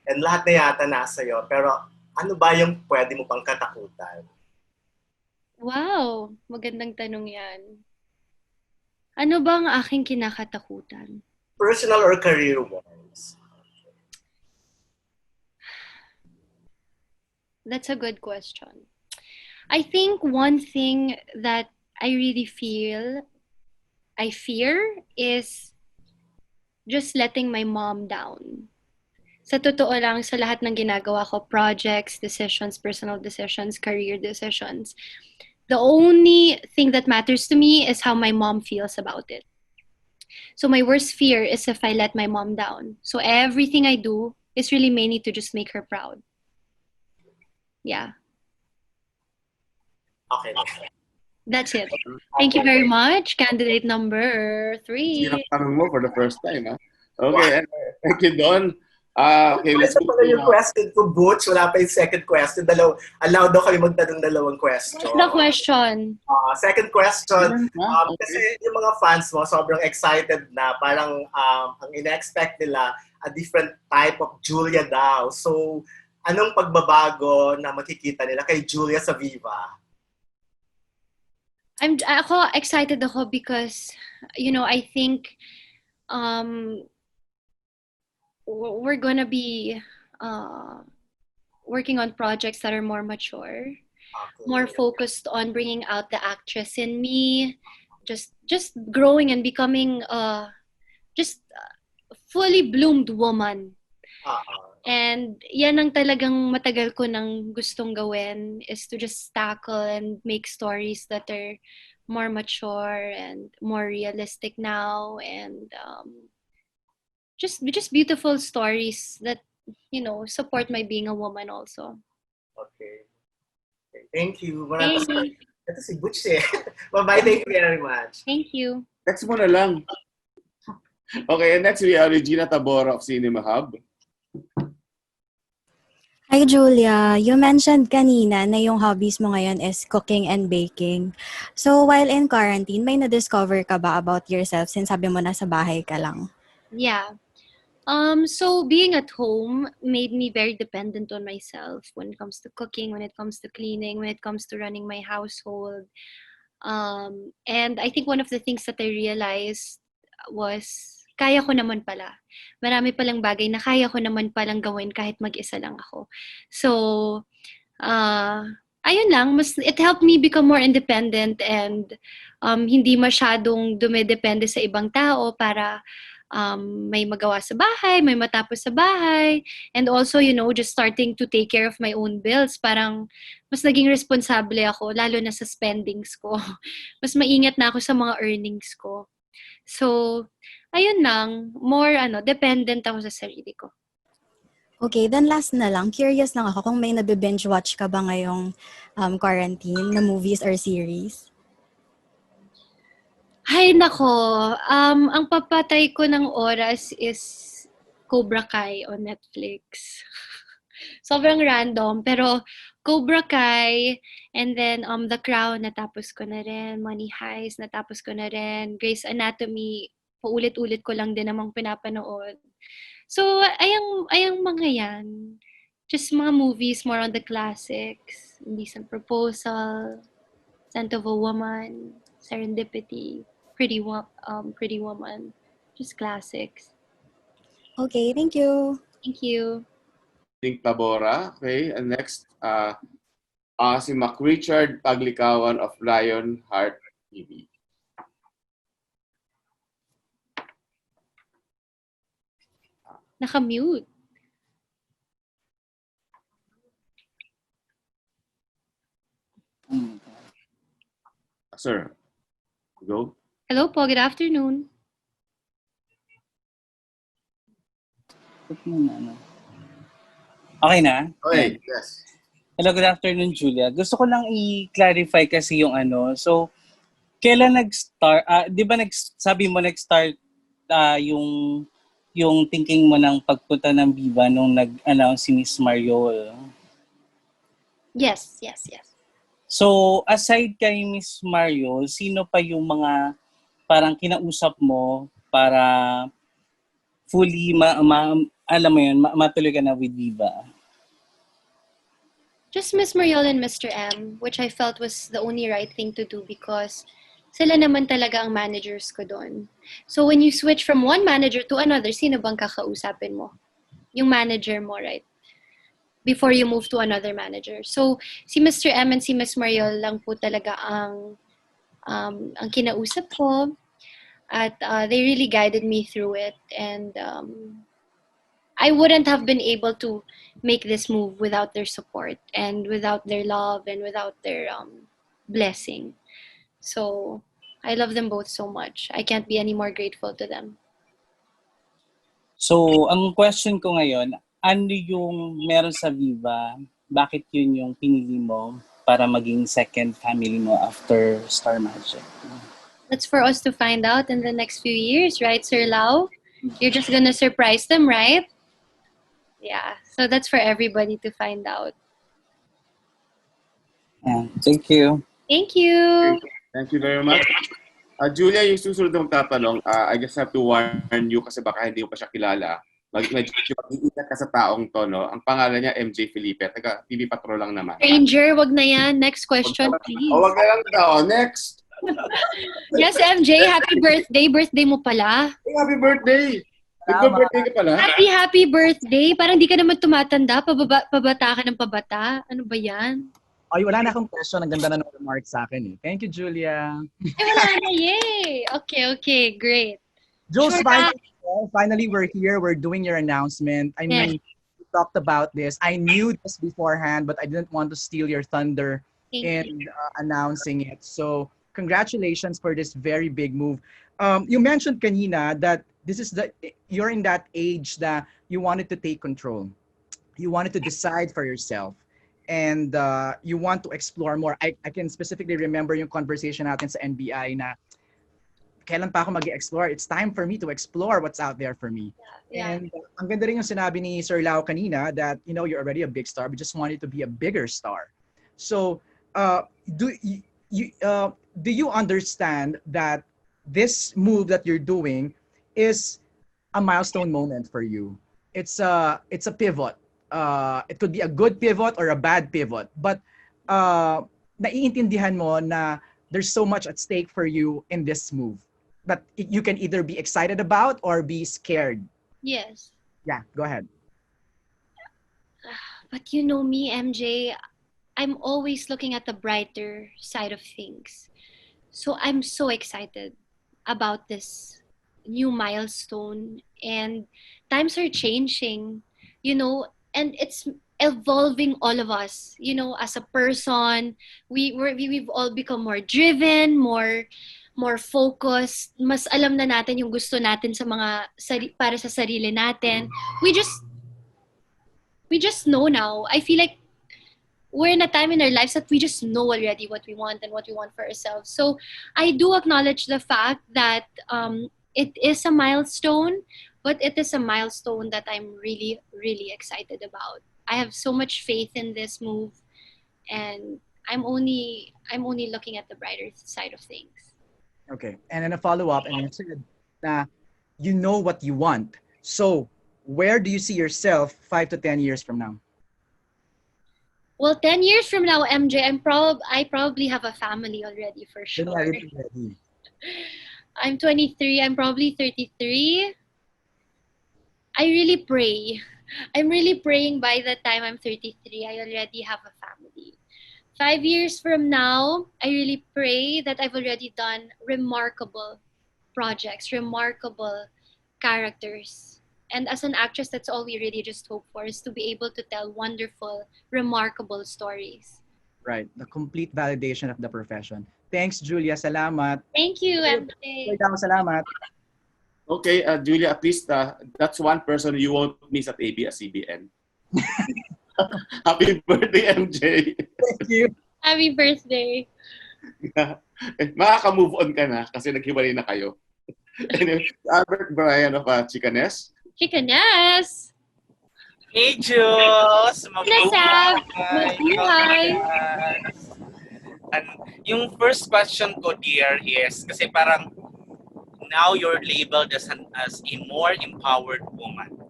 and lahat na yata nasa iyo. Pero ano ba yung pwede mo pang katakutan? Wow, magandang tanong yan. Ano ba ang aking kinakatakutan? Personal or career-wise? That's a good question. I think one thing that I really I fear is just letting my mom down. Sa totoo lang, sa lahat ng ginagawa ko, projects, decisions, personal decisions, career decisions, the only thing that matters to me is how my mom feels about it. So my worst fear is if I let my mom down. So everything I do is really mainly to just make her proud. Yeah. Okay. That's it. Thank you very much. Candidate number 3. Sinang tanong mo for the first time, ha? Okay, thank you, Don. Okay, let's Ito pala yung question ko, Butch. Wala pa yung second question. Allow daw kayo magtanong dalawang question. What's the question? Second question. Kasi yung mga fans mo, sobrang excited na. Parang ang ina-expect nila, a different type of Julia daw. So, anong pagbabago na makikita nila kay Julia sa Viva? Ako excited ako because, I think we're gonna be working on projects that are more mature, more focused on bringing out the actress in me, just growing and becoming just fully bloomed woman. And yan ang talagang matagal ko nang gustong gawin, is to just tackle and make stories that are more mature and more realistic now, and just beautiful stories that, support my being a woman also. Okay. Thank you. Thank you. Ito si Butch eh. Bye-bye. Thank you very much. Thank you. Next mo na lang. Okay, and next we have Regina Tabora of Cinema Hub. Hi Julia, you mentioned kanina na yung hobbies mo ngayon is cooking and baking. So while in quarantine, may na-discover ka ba about yourself since sabi mo nasa bahay ka lang? Yeah. So being at home made me very dependent on myself when it comes to cooking, when it comes to cleaning, when it comes to running my household. And I think one of the things that I realized was, kaya ko naman pala. Marami palang bagay na kaya ko naman palang gawin kahit mag-isa lang ako. So, ayun lang, it helped me become more independent and hindi masyadong dumedepende sa ibang tao para may magawa sa bahay, may matapos sa bahay. And also, just starting to take care of my own bills. Parang mas naging responsable ako, lalo na sa spendings ko. Mas maingat na ako sa mga earnings ko. So, ayun lang, more dependent ako sa sarili ko. Okay, then last na lang, curious lang ako kung may nabe-binge watch ka ba ngayong quarantine na movies or series? Ay, nako. Ang papatay ko ng oras is Cobra Kai on Netflix. Sobrang random, pero Cobra Kai, and then The Crown, natapos ko na rin. Money Heist, natapos ko na rin. Grey's Anatomy, paulit-ulit ko lang din namang pinapanood. So, ayang mga yan. Just mga movies, more on the classics. Indecent Proposal, Scent of a Woman, Serendipity, Pretty Woman. Just classics. Okay, thank you. Thank you. Link Tabora. Okay, and next, si Mac Richard Paglikawan of Lion Heart TV. Naka-mute. Sir, go. Hello po, good afternoon. Ba't mo na, ano? Okay na? Okay, yes. Hello, good afternoon, Julia. Gusto ko lang i-clarify kasi yung ano. So, kailan nag-start? Di ba sabi mo nag-start yung thinking mo ng pagpunta ng Viva nung nag-announce si Miss Mariol? Yes. So, aside kay Miss Mariol, sino pa yung mga parang kinausap mo para fully alam mo yun, matuloy ka na with Viva? Just Miss Mariol and Mr. M, which I felt was the only right thing to do because sila naman talaga ang managers ko doon. So when you switch from one manager to another, sino bang kakausapin mo? Yung manager mo, right? Before you move to another manager. So si Mr. M and si Miss Mariol lang po talaga ang kinausap ko. At they really guided me through it. And I wouldn't have been able to make this move without their support and without their love and without their blessing. So I love them both so much. I can't be any more grateful to them. So, ang question ko ngayon, ano yung meron sa Viva? Bakit yun yung pinili mo para maging second family mo after Star Magic? That's for us to find out in the next few years, right, Sir Lau? You're just gonna surprise them, right? Yeah, so that's for everybody to find out. Yeah, thank you. Thank you. Thank you very much. Julia, yung susunod na magtatanong, I just have to warn you kasi baka hindi mo pa siya kilala. Medyo mag-iingat ka sa taong to, no? Ang pangalan niya, MJ Felipe. Taga TV Patrol lang naman. Stranger, wag na yan. Next question, please. Wag na lang daw. Next! Yes, MJ, happy birthday. Birthday mo pala. Happy birthday! Nagpa-birthday ka pala? Happy birthday. Parang di ka naman tumatanda. Pabata ka ng pabata. Ano ba yan? Ay, wala na akong question. Ang ganda na ng remark sa akin eh. Thank you, Julia. Wala na, yay! Okay, great. Jules, Sure, finally we're here. We're doing your announcement. I mean, we talked about this. I knew this beforehand, but I didn't want to steal your thunder in announcing it. So, congratulations for this very big move. You mentioned kanina that you're in that age that you wanted to take control. You wanted to decide for yourself. And you want to explore more. I can specifically remember yung conversation natin sa NBI na kailan pa ako mag-explore? It's time for me to explore what's out there for me. Yeah. And ang ganda rin yung sinabi ni Sir Lau kanina that, you know, you're already a big star, but just wanted to be a bigger star. So, do you understand that this move that you're doing is a milestone moment for you? It's a pivot. It could be a good pivot or a bad pivot, but naiintindihan mo na there's so much at stake for you in this move that you can either be excited about or be scared. Yes. Yeah, go ahead. But you know me, MJ, I'm always looking at the brighter side of things. So I'm so excited about this new milestone, and times are changing, you know, and it's evolving all of us, you know, as a person. We've all become more driven, more focused. Mas alam na natin yung gusto natin sa para sa sarili natin. We just know now. I feel like we're in a time in our lives that we just know already what we want and what we want for ourselves. So I do acknowledge the fact that it is a milestone, but it is a milestone that I'm really, really excited about. I have so much faith in this move, and I'm only looking at the brighter side of things. Okay, and then a follow-up, and you said na you know what you want. So where do you see yourself 5 to 10 years from now? Well, 10 years from now, MJ, I probably have a family already for sure. I'm 23. I'm probably 33. I really pray. I'm really praying by the time I'm 33, I already have a family. 5 years from now, I really pray that I've already done remarkable projects, remarkable characters. And as an actress, that's all we really just hope for, is to be able to tell wonderful, remarkable stories. Right, the complete validation of the profession. Thanks, Julia. Salamat. Thank you, MJ. Salamat. Okay, Julia, at least that's one person you won't miss at ABS-CBN. Happy birthday, MJ. Thank you. Happy birthday. Makaka-move on ka na kasi naghiwalay na kayo. Anyway, Albert Brian of Chicanes. Chikanes! Hey, Jules! Nasab! Mabuhay! And yung first question ko, dear, is kasi parang now you're labeled as a more empowered woman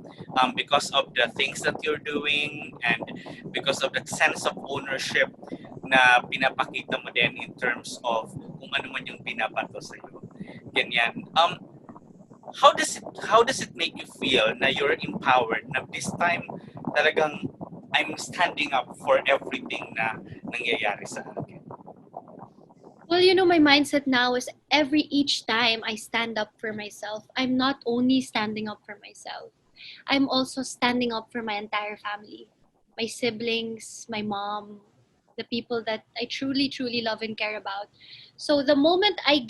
because of the things that you're doing and because of the sense of ownership na pinapakita mo din in terms of kung ano man yung binabato sa'yo. Ganyan. How does it make you feel na you're empowered na this time talagang I'm standing up for everything na nangyayari sa akin? Well, my mindset now is each time I stand up for myself, I'm not only standing up for myself, I'm also standing up for my entire family, my siblings, my mom, the people that I truly, truly love and care about. So the moment I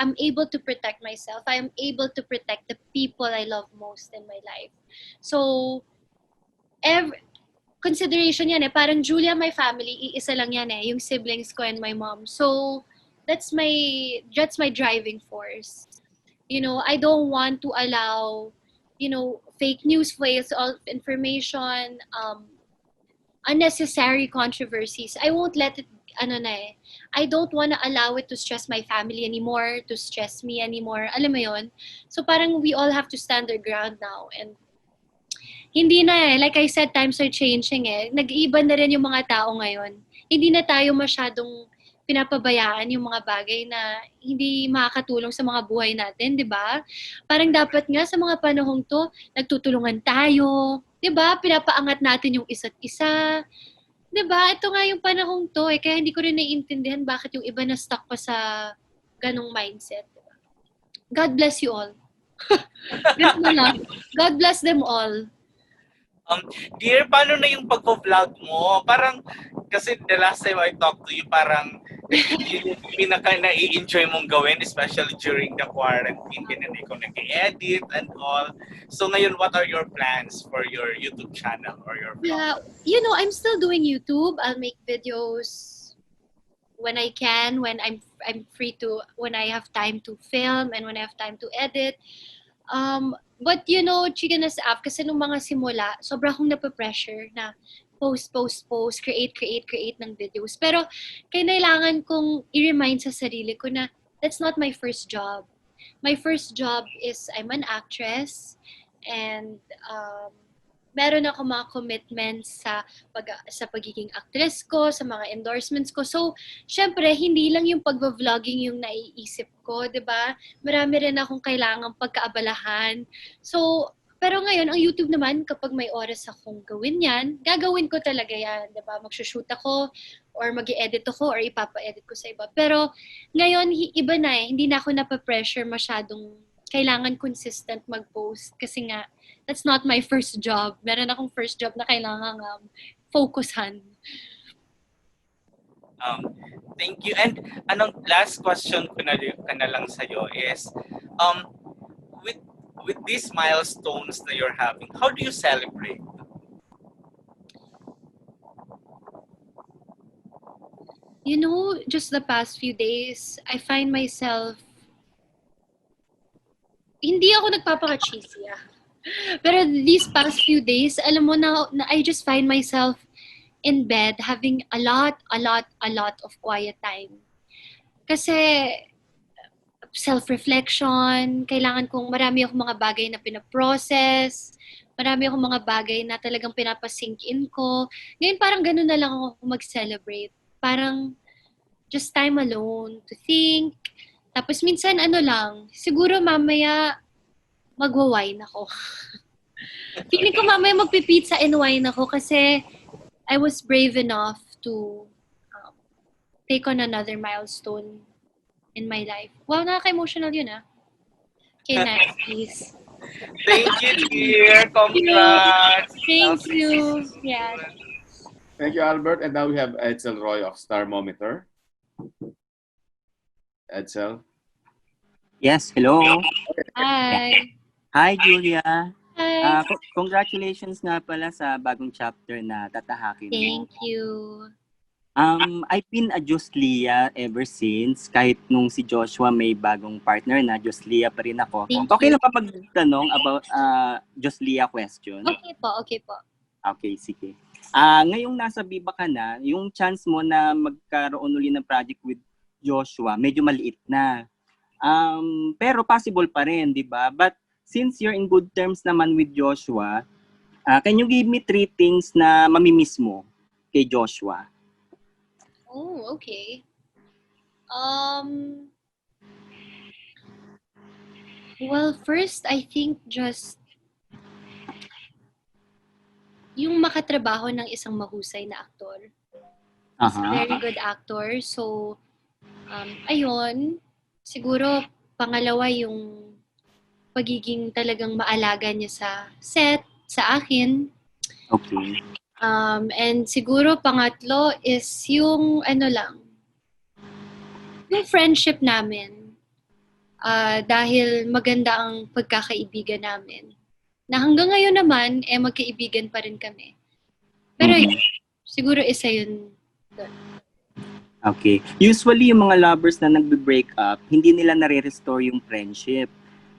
am able to protect myself, I am able to protect the people I love most in my life. So, consideration yan parang Julia, my family, iisa lang yan yung siblings ko and my mom. So, that's my driving force. I don't want to allow, fake news, false information, unnecessary controversies. I won't let it, I don't want to allow it to stress my family anymore, to stress me anymore. Alam mo yun? So parang we all have to stand our ground now. And hindi na like I said, times are changing Nag-iiba na rin yung mga tao ngayon. Hindi na tayo masyadong pinapabayaan yung mga bagay na hindi makakatulong sa mga buhay natin, di ba? Parang dapat nga sa mga panahong to, nagtutulungan tayo, di ba? Pinapaangat natin yung isa't isa. Di ba? Ito nga yung panahong to kaya hindi ko rin naiintindihan bakit yung iba na stuck pa sa ganong mindset. Diba? God bless you all. Ganun na lang. God bless them all. Dear, paano na yung pag-vlog mo? Parang, kasi the last time I talked to you, parang yun yung pinaka na-i-enjoy mong gawin, especially during the quarantine, ganyan ikaw nag-edit and all. So ngayon, what are your plans for your YouTube channel or your vlog? Yeah, I'm still doing YouTube. I'll make videos when I can, when I'm free to, when I have time to film and when I have time to edit. But Chikanes app, kasi nung mga simula, sobra akong napapressure na post, create ng videos. Pero kailangan kong i-remind sa sarili ko na that's not my first job. My first job is I'm an actress and meron ako mga commitments sa pagiging actress ko, sa mga endorsements ko. So, syempre, hindi lang yung pag-vlogging yung naiisip ko, di ba? Marami rin akong kailangang pagkaabalahan. So, pero ngayon, ang YouTube naman, kapag may oras akong gawin yan, gagawin ko talaga yan, di ba? Magsushoot ako, or mag-i-edit ako, or ipapa-edit ko sa iba. Pero ngayon, iba na hindi na ako napapressure masyadong kailangan consistent mag-post kasi nga, that's not my first job. Meron akong first job na kailangan focusan. Thank you. And last question ko na lang sa'yo is, with these milestones that you're having, how do you celebrate? Just the past few days, I find myself, hindi ako nagpapaka-cheesy Pero these past few days, alam mo na I just find myself in bed having a lot of quiet time. Kasi self-reflection, kailangan kong marami akong mga bagay na pinaprocess, marami akong mga bagay na talagang pinapasink in ko. Ngayon parang ganun na lang ako mag-celebrate. Parang just time alone to think. Tapos minsan lang, siguro mamaya magwa-wine ako. Feeling ko mamaya magpipizza and wine ako kasi I was brave enough to take on another milestone in my life. Wow, nakaka-emotional yun Okay, next please. Thank you, dear. Congrats. Thank you. Yeah. Thank you, Albert. And now we have Edsel Roy of Starmometer. Edsel. Yes, hello. Hi. Hi, Julia. Hi. Congratulations nga pala sa bagong chapter na tatahakin mo. Thank you. I've been a Joslia ever since. Kahit nung si Joshua may bagong partner na, Joslia pa rin ako. Thank Okay you. lang kapag tanong about Joslia question? Okay po, okay po. Okay, sige. Ngayong nasa Viva ka na, yung chance mo na magkaroon uli ng project with Joshua, medyo maliit na. Pero possible pa rin, di ba? But since you're in good terms naman with Joshua, can you give me 3 things na mamimiss mo kay Joshua? Oh, okay. Well, first, I think just yung makatrabaho ng isang mahusay na aktor. He's a very good actor. So, ayun, siguro pangalawa yung pagiging talagang maalaga niya sa set, sa akin. Okay. And siguro pangatlo is yung yung friendship namin. Dahil maganda ang pagkakaibigan namin. Na hanggang ngayon naman, magkaibigan pa rin kami. Pero yun, siguro isa yun doon. Okay. Usually, yung mga lovers na nagbe-break up, hindi nila nare-restore yung friendship.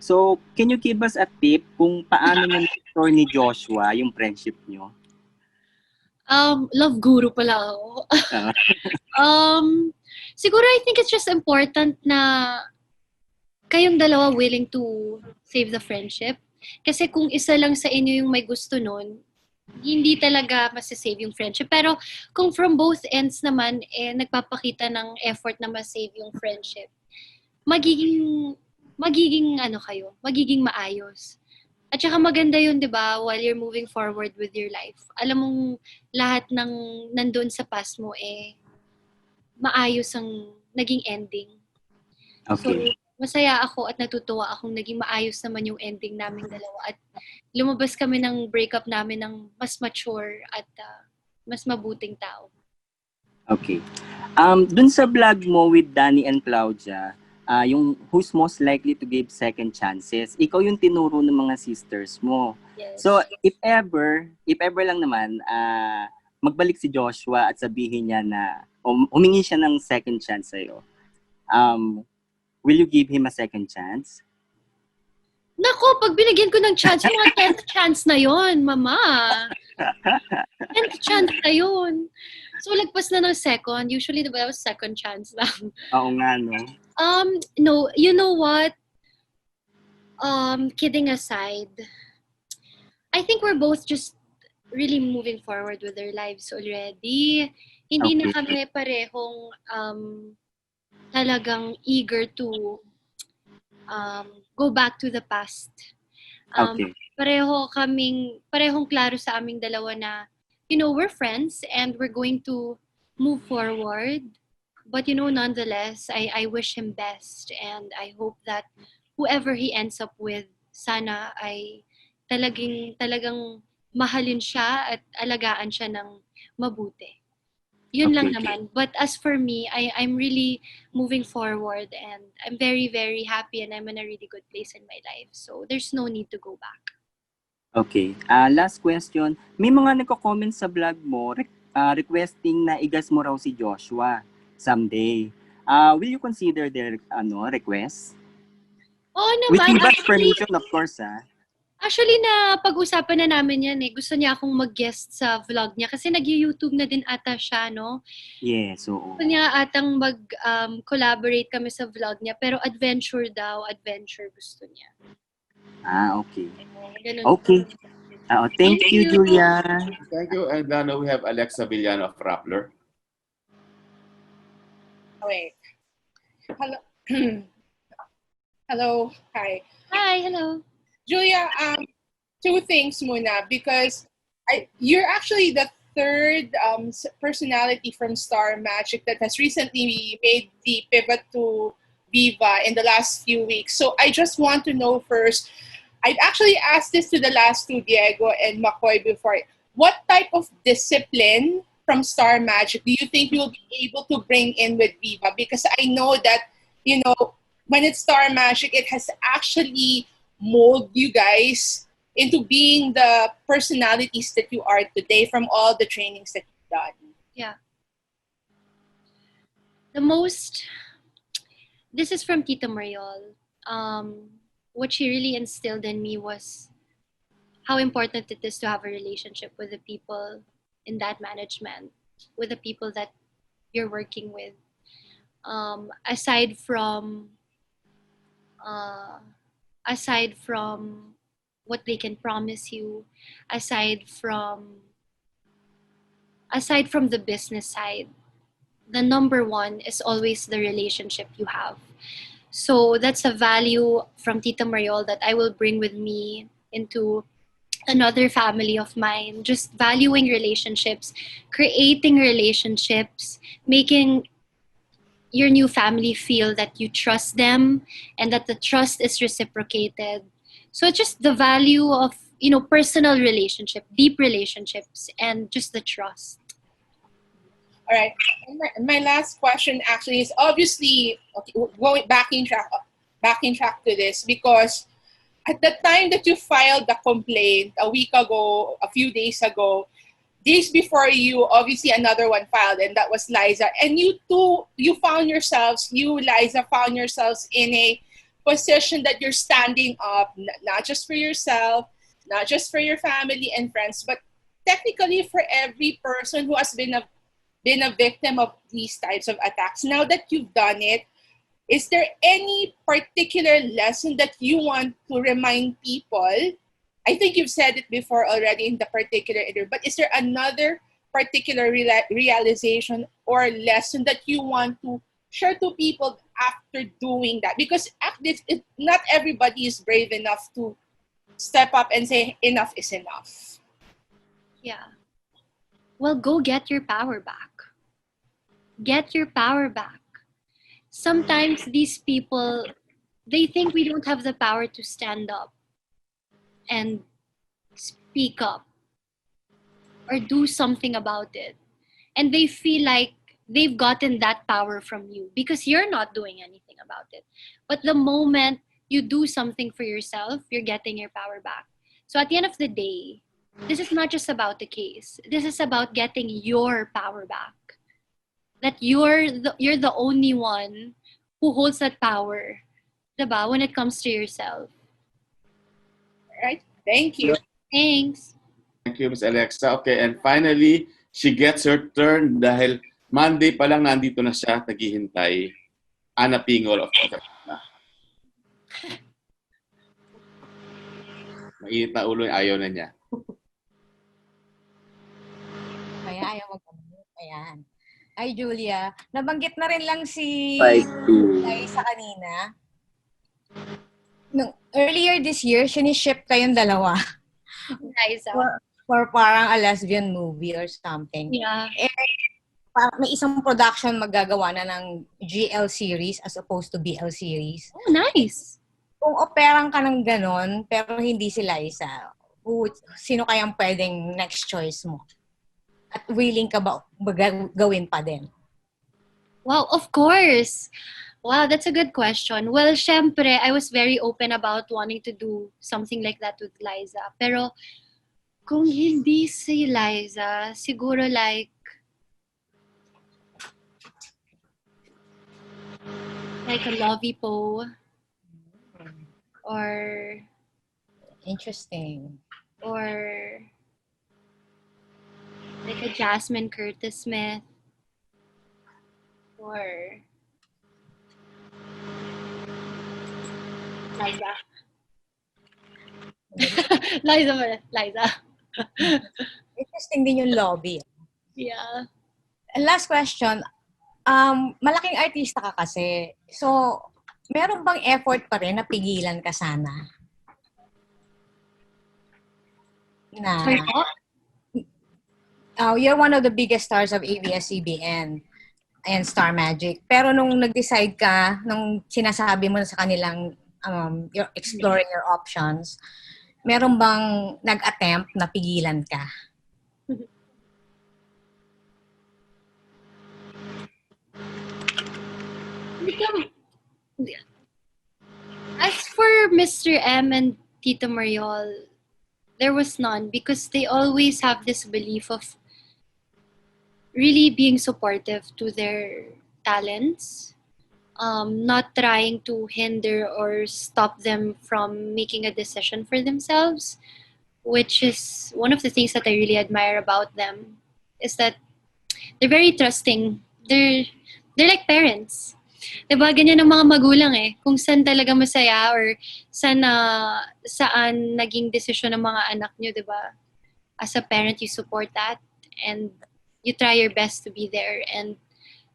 So, can you give us a tip kung paano nyo na-restore ni Joshua yung friendship nyo? Love guru pala ako. Siguro I think it's just important na kayong dalawa willing to save the friendship. Kasi kung isa lang sa inyo yung may gusto nun, hindi talaga masasave yung friendship. Pero kung from both ends naman, nagpapakita ng effort na masave yung friendship, magiging maayos. At saka maganda yun, di ba, while you're moving forward with your life. Alam mong lahat ng nandun sa past mo, maayos ang naging ending. Okay. So, masaya ako at natutuwa akong naging maayos naman yung ending naming dalawa. At lumabas kami ng breakup namin ng mas mature at mas mabuting tao. Okay. Dun sa vlog mo with Danny and Claudia, yung who's most likely to give second chances, ikaw yung tinuro ng mga sisters mo. Yes. So, if ever lang naman, magbalik si Joshua at sabihin niya na, humingi siya ng second chance sa'yo, will you give him a second chance? Nako, pag binigyan ko ng chance, mga 10th chance na yon, mama. 10th chance na yun. So, lagpas na ng second. Usually, diba, second chance lang. Oo nga, no? No, you know what? Kidding aside, I think we're both just really moving forward with our lives already. Hindi na kami parehong talagang eager to go back to the past. Parehong klaro sa aming dalawa na, we're friends and we're going to move forward. But nonetheless, I wish him best and I hope that whoever he ends up with, sana ay talagang mahalin siya at alagaan siya ng mabuti. Yun lang naman. But as for me, I'm really moving forward and I'm very, very happy and I'm in a really good place in my life. So there's no need to go back. Okay. Last question. May mga nagko-comment sa vlog mo requesting na igas mo raw si Joshua someday. Will you consider their request? Oo With naman. Viva's permission, of course, Actually, na pag-usapan na namin yan Gusto niya akong mag-guest sa vlog niya kasi nag-YouTube na din ata siya, no? Yes, oo. Gusto niya atang mag-collaborate kami sa vlog niya pero adventure gusto niya. Okay. Ganun. Okay. Thank you, Julia. Thank you. And now we have Alexa Villano of Rappler. Wait. Hello. Hello. Hi. Hi. Hello. Julia, 2 things muna because you're actually the third personality from Star Magic that has recently made the pivot to Viva in the last few weeks. So I just want to know first, I'd actually asked this to the last two, Diego and McCoy, before. What type of discipline from Star Magic do you think you'll be able to bring in with Viva? Because I know that, when it's Star Magic, it has actually molded you guys into being the personalities that you are today from all the trainings that you've done? Yeah. The most, this is from Tita Mariol. What she really instilled in me was how important it is to have a relationship with the people in that management, with the people that you're working with. Aside from uh, aside from what they can promise you, aside from aside from the business side, the number one is always the relationship you have. So that's a value from Tita Mariol that I will bring with me into another family of mine. Just valuing relationships, creating relationships, making your new family feel that you trust them and that the trust is reciprocated. So just the value of, personal relationship, deep relationships, and just the trust. All right. And my last question actually is obviously going backing track to this, because at the time that you filed the complaint a week ago, a few days ago, days before you, obviously another one filed, and that was Liza. And you Liza, found yourselves in a position that you're standing up, not just for yourself, not just for your family and friends, but technically for every person who has been a victim of these types of attacks. Now that you've done it, is there any particular lesson that you want to remind people? I think you've said it before already in the particular interview, but is there another particular realization or lesson that you want to share to people after doing that? Because not everybody is brave enough to step up and say enough is enough. Yeah. Well, go get your power back. Get your power back. Sometimes these people, they think we don't have the power to stand up and speak up or do something about it. And they feel like they've gotten that power from you because you're not doing anything about it. But the moment you do something for yourself, you're getting your power back. So at the end of the day, this is not just about the case. This is about getting your power back. That you're the only one who holds that power, diba, when it comes to yourself. Right? Thank you. Thanks. Thank you, Ms. Alexa. Okay, and finally, she gets her turn dahil Monday pa lang nandito na siya, naghihintay. Ana Pingol of Coca-Cola. Mainit na ulo, ayaw na niya. Kaya ayaw mag-unmute. Ayan. Ay, Julia, nabanggit na rin lang si Liza kanina. Earlier this year, siniship kayong dalawa. Liza. For parang a lesbian movie or something. Yeah. May isang production maggagawa na ng GL series as opposed to BL series. Oh, nice! Kung operang ka ng ganon, pero hindi si Liza, sino kayang pwedeng next choice mo? At willing ka ba gawin pa din? Wow, of course! Wow, that's a good question. Well, syempre, I was very open about wanting to do something like that with Liza. Pero, kung hindi si Liza, siguro like a Lovey Po. Or... Interesting. Or... like a Jasmine Curtis Smith. Or... Liza. Liza. Interesting din yung lobby. Yeah. Last question. Malaking artista ka kasi. So, meron bang effort pa rin na pigilan ka sana? You're one of the biggest stars of ABS-CBN and Star Magic. Pero nung nag-decide ka, nung sinasabi mo na sa kanilang you're exploring your options, meron bang nag-attempt na pigilan ka? As for Mr. M and Tita Mariol, there was none because they always have this belief of really being supportive to their talents, not trying to hinder or stop them from making a decision for themselves, which is one of the things that I really admire about them, is that they're very trusting. They're like parents. Diba, ganyan ang mga magulang eh. Kung saan talaga masaya or saan naging desisyon ng mga anak nyo, diba? As a parent, you support that and you try your best to be there. And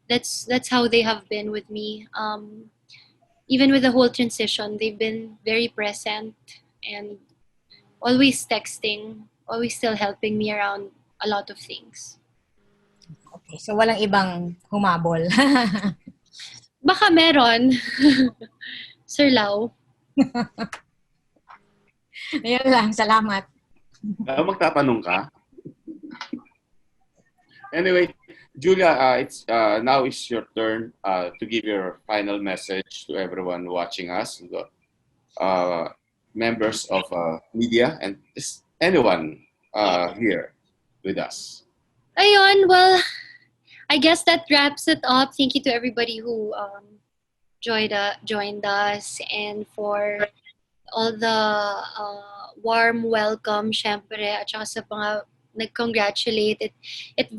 that's how they have been with me. Even with the whole transition, they've been very present and always texting, always still helping me around a lot of things. Okay, so walang ibang humabol. Baka meron. Sir Lau. Ayun lang, salamat. Magtatanong ka? Anyway, Julia, it's now is your turn to give your final message to everyone watching us, the members of media, and just anyone here with us. Ayun, well, I guess that wraps it up. Thank you to everybody who joined us and for all the warm welcome, syempre, at saka sa mga nag-congratulate. It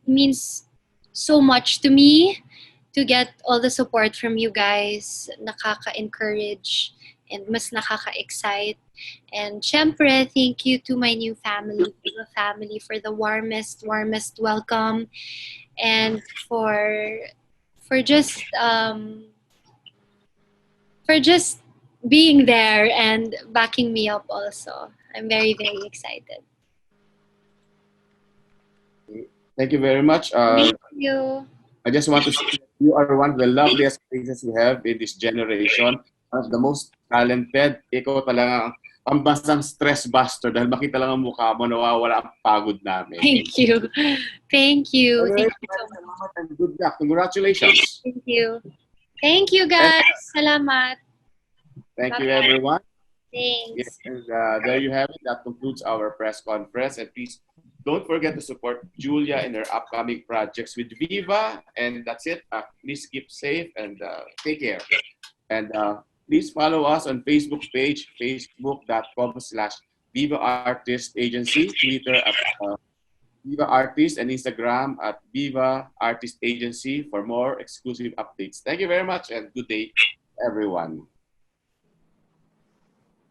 means so much to me to get all the support from you guys. Nakaka-encourage and mas nakaka-excite. And syempre, thank you to my new family, Viva family, for the warmest welcome and for just being there and backing me up also. I'm very, very excited. Thank you very much. Thank you. I just want to say you are one of the loveliest faces we have in this generation. One of the most talented. Ikaw talaga ang basang stress buster dahil makita lang ang mukha mo, nawawala ang pagod namin. Thank you. Thank you. Okay, Thank you so much. and good luck. Congratulations. Thank you. Thank you, guys. Salamat. Thank you, Bye-bye. everyone. Thanks. Yes, and there you have it. That concludes our press conference. And please don't forget to support Julia in her upcoming projects with Viva. And that's it. Please keep safe and take care. And please follow us on Facebook page, facebook.com/Viva Artist Agency, Twitter at Viva Artist, and Instagram at Viva Artist Agency for more exclusive updates. Thank you very much and good day, everyone.